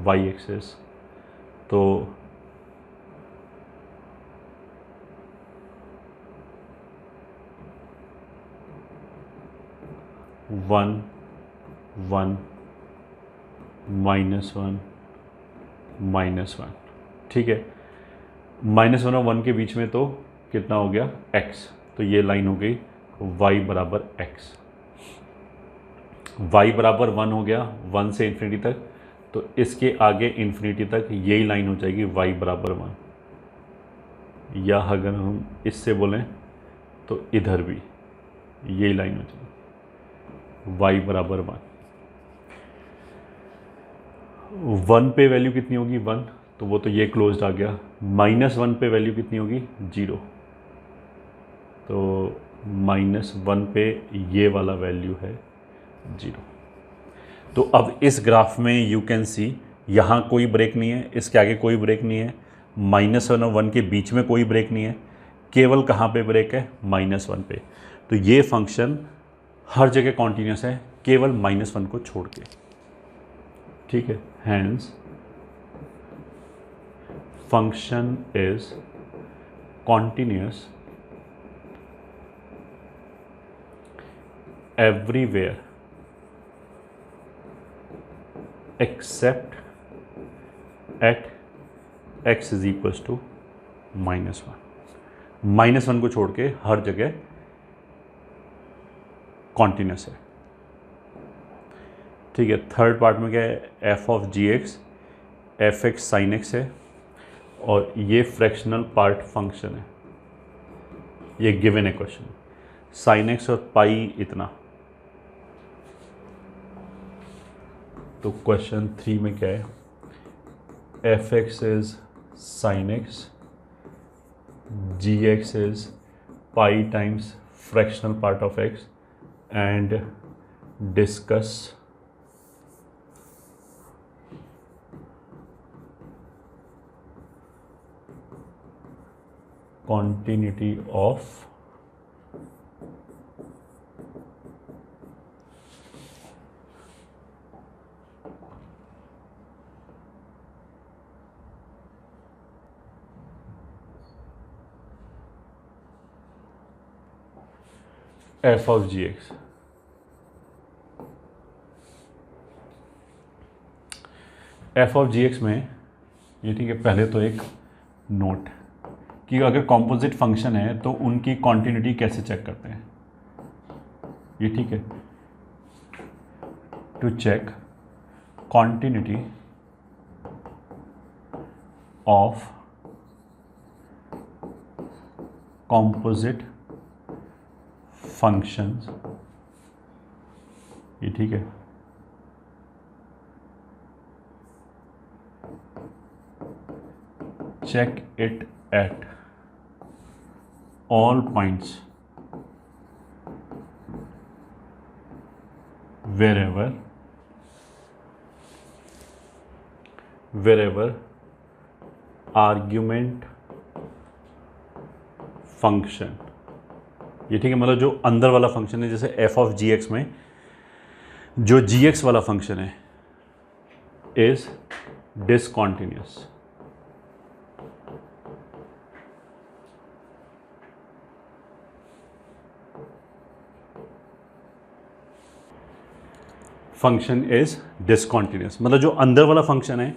[SPEAKER 1] y axis. तो -1 -1, ठीक है, -1 और 1 के बीच में तो कितना हो गया, x, तो ये लाइन हो गई y बराबर x। y बराबर 1 हो गया 1 से इन्फिनिटी तक, तो इसके आगे इन्फिनिटी तक यही लाइन हो जाएगी y बराबर 1। या अगर हम इससे बोलें तो इधर भी ये लाइन हो जाएगी y बराबर 1 पे वैल्यू कितनी होगी 1, तो वो तो ये क्लोज्ड आ गया। -1 पे वैल्यू कितनी होगी 0, तो -1 पे ये वाला वैल्यू है 0। तो अब इस ग्राफ में यू कैन सी यहाँ कोई ब्रेक नहीं है, इसके आगे कोई ब्रेक नहीं है, -1 और 1 के बीच में कोई ब्रेक नहीं है, केवल कहाँ पे ब्रेक है -1 पे। तो ये फंक्शन हर जगह कॉन्टीन्यूस है केवल -1 को छोड़ के, ठीक है। Hence function is continuous everywhere except at x is equals to -1। -1 को छोड़ के हर जगह कॉन्टीन्यूस है, ठीक है। थर्ड पार्ट में क्या है, f of g x f x sine x है, और ये फ्रैक्शनल पार्ट फंक्शन है, ये गिवन है क्वेश्चन, साइन एक्स और पाई इतना। तो क्वेश्चन 3 में क्या है, f x is sine x, g x is pi times fractional part of x, and discuss continuity of f of gx। f of gx में ये ठीक है, पहले तो एक नोट कि अगर कॉम्पोजिट फंक्शन है तो उनकी कॉन्टिन्यूटी कैसे चेक करते हैं, ये ठीक है। To check continuity of composite functions, ये ठीक है। Check it at all points wherever argument function, ये ठीक है, मतलब जो अंदर वाला फंक्शन है, जैसे f ऑफ जी एक्स में जो जी एक्स वाला फंक्शन है is discontinuous, function is discontinuous, मतलब जो अंदर वाला फंक्शन है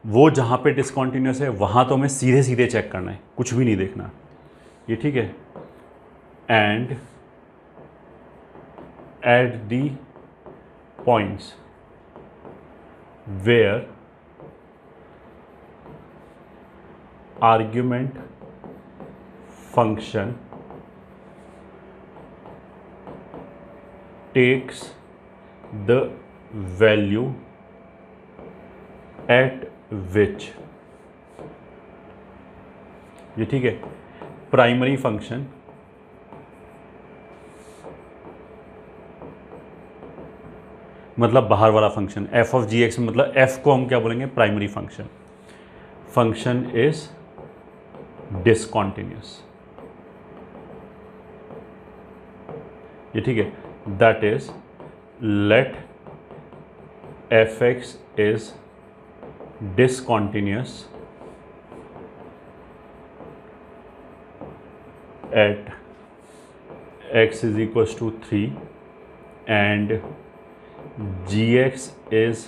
[SPEAKER 1] वो जहाँ पे डिसकॉन्टिन्यूस है वहाँ तो हमें सीधे सीधे चेक करना है, कुछ भी नहीं देखना, ये ठीक है। And at the points where argument function takes the value at which, ये ठीक है, प्राइमरी फंक्शन मतलब बाहर वाला function f of g x, मतलब f को हम क्या बोलेंगे, primary function, function is discontinuous, ये ठीक है। That is let fx is discontinuous at x is equals to 3 and gx is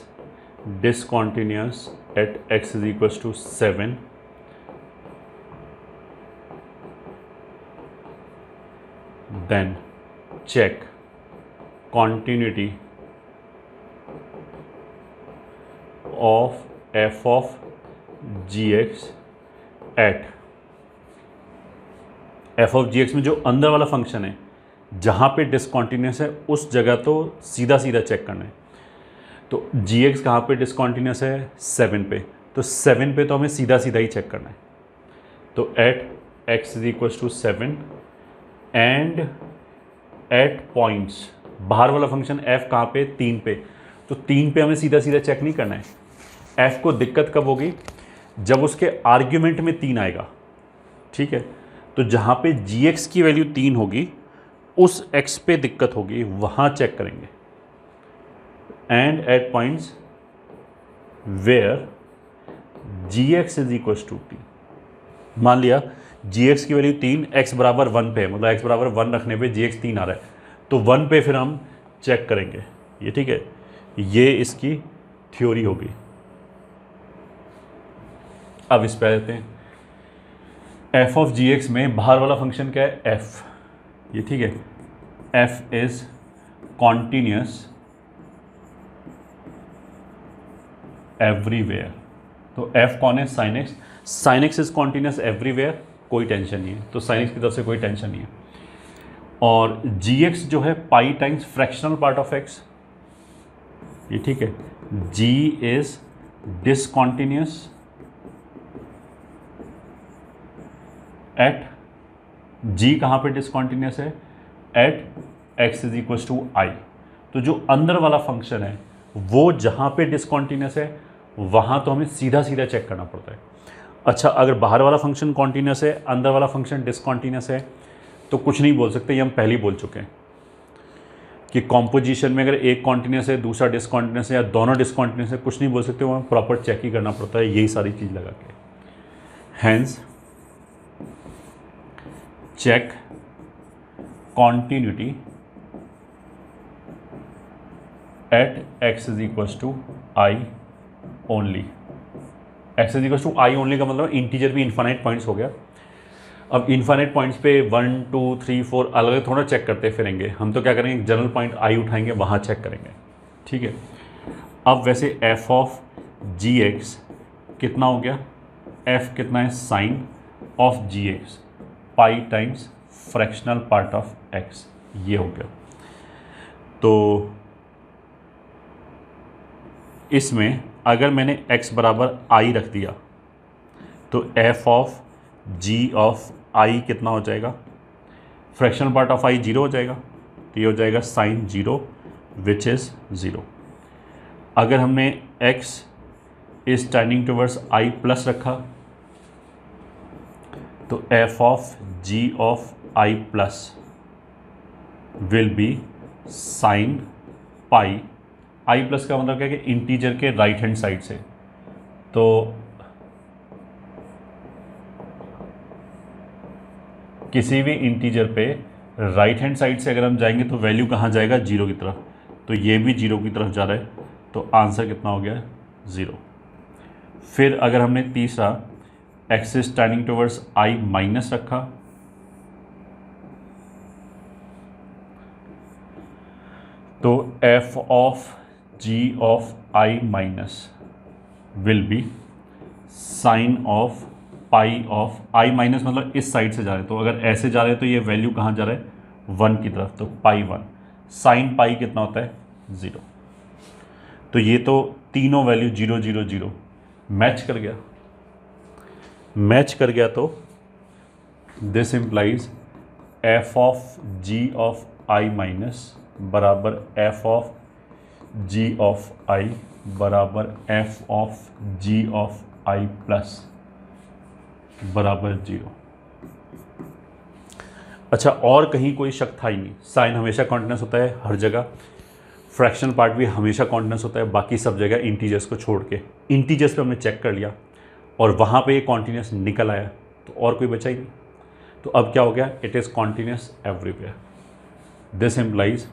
[SPEAKER 1] discontinuous at x is equals to 7, then check continuity of f of gx at f of g x में जो अंदर वाला function है जहाँ पे discontinuous है उस जगह तो सीधा सीधा चेक करना है। तो जी एक्स कहाँ पर डिसकॉन्टीन्यूस है, 7 पे, तो 7 पे तो हमें सीधा सीधा ही चेक करना है। तो at x is equal to 7 and at points, बाहर वाला फंक्शन एफ कहाँ पे, 3 पे, तो 3 पे हमें सीधा सीधा चेक नहीं करना है। एफ को दिक्कत कब होगी, जब उसके आर्ग्यूमेंट में 3 आएगा, ठीक है। तो जहाँ पे जी एक्स की वैल्यू 3 होगी उस एक्स पे दिक्कत होगी, वहाँ चेक करेंगे। And at points where g x is equal to 3। मान लिया जी एक्स की वैल्यू 3, एक्स बराबर 1 पे, मतलब एक्स बराबर 1 रखने पे जी एक्स 3 आ रहा है, तो 1 पे फिर हम चेक करेंगे ये, ठीक है। ये इसकी थ्योरी होगी। अब इस पे आते हैं। एफ ऑफ जी एक्स में बाहर वाला फंक्शन क्या है, एफ, ये ठीक है। F is continuous everywhere. तो एफ कौन है, sine x. Sine x is continuous everywhere, कोई टेंशन नहीं है, तो साइन एक्स की तरफ से कोई टेंशन नहीं है। और जी एक्स जो है pi times fractional part of x, ये ठीक है। G is discontinuous at, G कहाँ पे डिसकॉन्टिन्यूस है, at x is equal to I. तो जो अंदर वाला फंक्शन है वो जहाँ पे डिसकॉन्टिन्यूस है वहाँ तो हमें सीधा सीधा चेक करना पड़ता है। अच्छा, अगर बाहर वाला फंक्शन कॉन्टिन्यूस है, अंदर वाला फंक्शन डिसकॉन्टिन्यूस है, तो कुछ नहीं बोल सकते, ये हम पहले ही बोल चुके हैं कि कॉम्पोजिशन में अगर एक कॉन्टिन्यूस है दूसरा डिसकॉन्टिन्यूस है या दोनों डिसकॉन्टिन्यूस है, कुछ नहीं बोल सकते, वहाँ प्रॉपर चेक ही करना पड़ता है, यही सारी चीज़ लगा के। Hence check continuity at x is equal to I only. X is equal to I only का मतलब इंटीजर भी इन्फाइनाइट पॉइंट्स हो गया। अब इन्फाइनाइट पॉइंट्स पे 1 2 3 4 अलग अलग थोड़ा चेक करते फिरेंगे, हम तो क्या करेंगे, जनरल पॉइंट आई उठाएंगे, वहाँ चेक करेंगे, ठीक है। अब वैसे एफ ऑफ जी एक्स कितना हो गया, एफ कितना है, sine of g x pi times fractional part of x, ये हो गया। तो इसमें अगर मैंने x बराबर आई रख दिया तो एफ ऑफ जी ऑफ आई कितना हो जाएगा, फ्रैक्शनल पार्ट ऑफ आई 0 हो जाएगा, तो ये हो जाएगा साइन 0 विच इज़ 0। अगर हमने x is tending towards I plus रखा तो F of g of I plus will be sine pi, I plus का मतलब क्या है कि इंटीजर के राइट हैंड साइड से, तो किसी भी इंटीजर पे राइट हैंड साइड से अगर हम जाएंगे तो वैल्यू कहाँ जाएगा, 0 की तरफ, तो ये भी 0 की तरफ जा रहा है, तो आंसर कितना हो गया, 0। फिर अगर हमने तीसरा x is tending towards I minus रखा तो F of g of I minus will be sine of pi of I minus, मतलब इस साइड से जा रहे हैं, तो अगर ऐसे जा रहे हैं तो ये वैल्यू कहाँ जा रहा है, 1 की तरफ, तो पाई 1, साइन पाई कितना होता है, 0। तो ये तो तीनों वैल्यू 0 0 0 मैच कर गया, मैच कर गया, तो this implies f of g of I minus बराबर f of g of I बराबर f of g of I plus बराबर 0। अच्छा, और कहीं कोई शक था ही नहीं, साइन हमेशा कॉन्टिन्यूस होता है हर जगह, फ्रैक्शनल पार्ट भी हमेशा कॉन्टिन्यूस होता है, बाकी सब जगह इंटीजर्स को छोड़ के। इंटीजर्स पे हमने चेक कर लिया और वहाँ पे ये कॉन्टिन्यूस निकल आया, तो और कोई बचा ही नहीं। तो अब क्या हो गया, it is continuous everywhere. This implies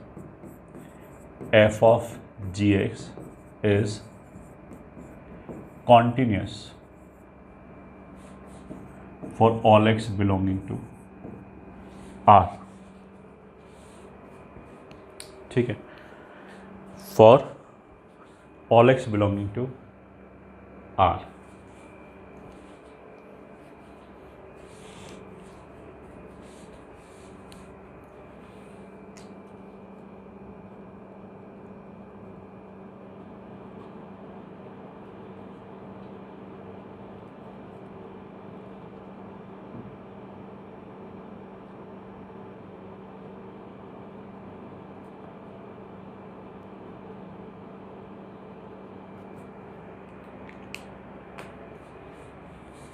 [SPEAKER 1] f of g x is continuous for all x belonging to R, ठीक है, for all x belonging to R।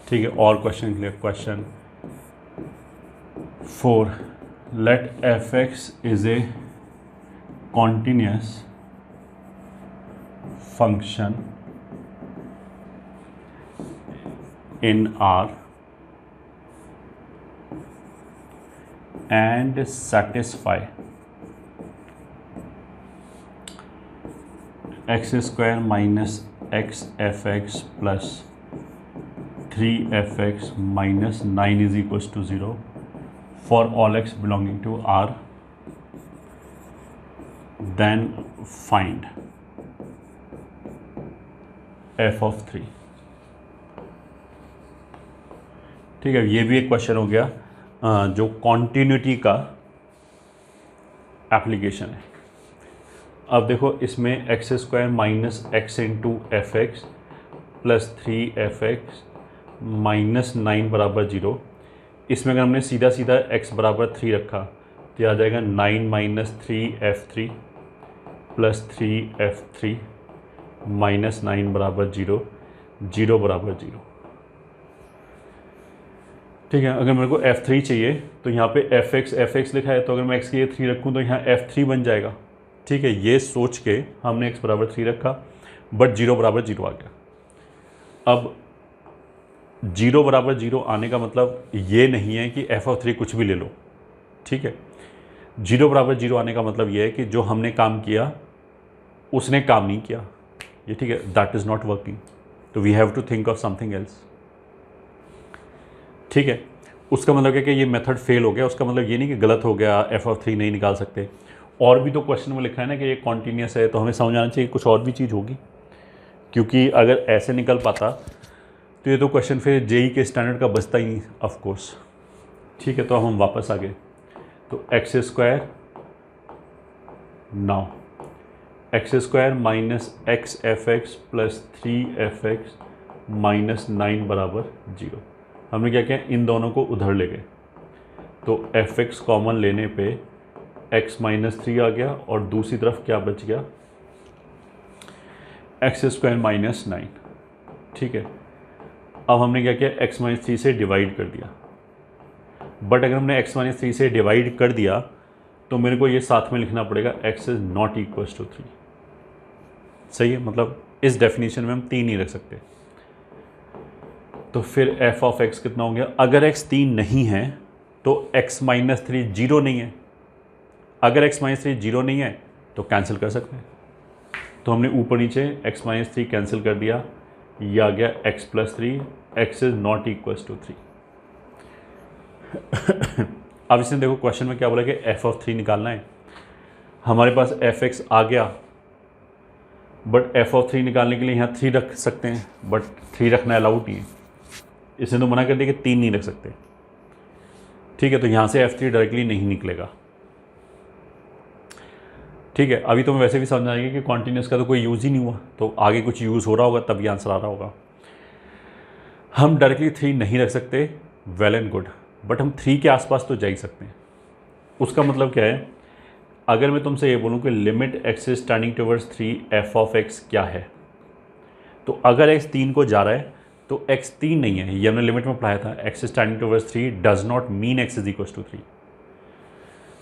[SPEAKER 1] ठीक है, और क्वेश्चन के लिए question 4, let F x is a continuous function in R and satisfy x square minus x fx plus 3fx minus 9 is equals to 0 for all x belonging to R, then find f of 3। ठीक है, ये भी एक question हो गया जो continuity का application है। अब देखो, इसमें x square minus x into F x plus 3f(x) minus 9 बराबर 0। इसमें अगर हमने सीधा सीधा x बराबर 3 रखा तो आ जाएगा 9 minus 3f3 plus 3f3 minus 9 बराबर 0, 0 बराबर 0। ठीक है, अगर मेरे को f3 चाहिए तो यहाँ पे f(x) लिखा है, तो अगर मैं x के लिए 3 रखूँ तो यहाँ f3 बन जाएगा। ठीक है, ये सोच के हमने x बराबर 3 रखा, बट 0 बराबर 0 आ गया। अब 0 बराबर 0 आने का मतलब ये नहीं है कि f of 3 कुछ भी ले लो। ठीक है, 0 बराबर 0 आने का मतलब ये है कि जो हमने काम किया उसने काम नहीं किया। ये ठीक है, दैट इज़ नॉट वर्किंग, तो we have to think of something else. ठीक है, उसका मतलब क्या कि ये मेथड फेल हो गया, उसका मतलब ये नहीं कि गलत हो गया, f of 3 नहीं निकाल सकते। और भी तो क्वेश्चन में लिखा है ना कि ये कॉन्टीन्यूस है, तो हमें समझ आना चाहिए कुछ और भी चीज़ होगी, क्योंकि अगर ऐसे निकल पाता तो ये तो क्वेश्चन फिर जेई के स्टैंडर्ड का बचता ही नहीं, ऑफ कोर्स। ठीक है, तो हम वापस आ गए, तो x square now x square minus x f x plus 3f(x) minus 9 बराबर 0। हमने क्या किया, इन दोनों को उधर ले गए, तो f(x) कॉमन लेने पे x माइनस 3 आ गया और दूसरी तरफ क्या बच गया, एक्स स्क्वायर माइनस 9। ठीक है, अब हमने क्या किया, x माइनस 3 से डिवाइड कर दिया, बट अगर हमने x माइनस 3 से डिवाइड कर दिया तो मेरे को ये साथ में लिखना पड़ेगा x is not equals to 3। सही है, मतलब इस डेफिनेशन में हम 3 नहीं रख सकते। तो फिर f ऑफ x कितना हो गया, अगर x 3 नहीं है तो x माइनस 3 0 नहीं है। अगर x माइनस 3 0 नहीं है तो कैंसिल कर सकते हैं, तो हमने ऊपर नीचे x माइनस 3 कैंसिल कर दिया, ये आ गया x plus 3, x is not equals to 3। अब इसने देखो क्वेश्चन में क्या बोला कि f ऑफ 3 निकालना है, हमारे पास f(x) आ गया, बट f ऑफ 3 निकालने के लिए यहाँ 3 रख सकते हैं, बट 3 रखना अलाउड नहीं है, इसने तो मना कर दिया कि 3 नहीं रख सकते। ठीक है, तो यहाँ से f3 डायरेक्टली नहीं निकलेगा। ठीक है, अभी तो मैं वैसे भी समझ आएगी कि कॉन्टिन्यूस का तो कोई यूज़ ही नहीं हुआ, तो आगे कुछ यूज़ हो रहा होगा तभी आंसर आ रहा होगा। हम डायरेक्टली 3 नहीं रख सकते, वेल एंड गुड, बट हम 3 के आसपास तो जा ही सकते हैं। उसका मतलब क्या है, अगर मैं तुमसे ये बोलूँ कि limit x is tending towards 3 f of x क्या है, तो अगर x 3 को जा रहा है तो x 3 नहीं है, ये हमने लिमिट में पढ़ाया था, x is tending towards 3 does not mean x is equals to 3।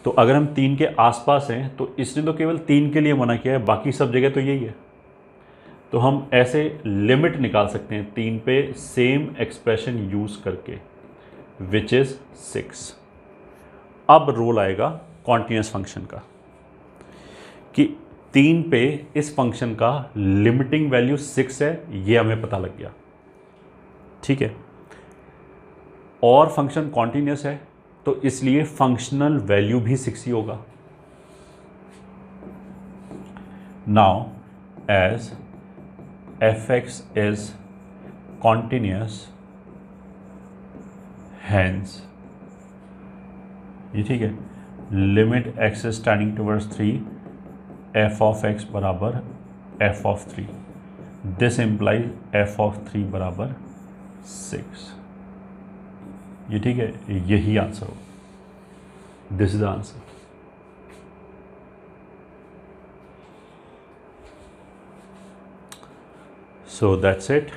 [SPEAKER 1] तो अगर हम 3 के आसपास हैं तो इसने तो केवल 3 के लिए मना किया है, बाकी सब जगह तो यही है। तो हम ऐसे लिमिट निकाल सकते हैं 3 पे सेम एक्सप्रेशन यूज़ करके, विच इज़ 6। अब रोल आएगा कॉन्टिन्यूस फंक्शन का कि 3 पे इस फंक्शन का लिमिटिंग वैल्यू 6 है, ये हमें पता लग गया। ठीक है, और फंक्शन कॉन्टिन्यूस है तो इसलिए फंक्शनल वैल्यू भी 6 ही होगा। Now as f(x) is continuous, hence ये ठीक है, limit x is tending towards 3 f of x बराबर f of 3, this implies f of 3 बराबर 6। ये ठीक है, यही आंसर हो, this is the answer. So that's it.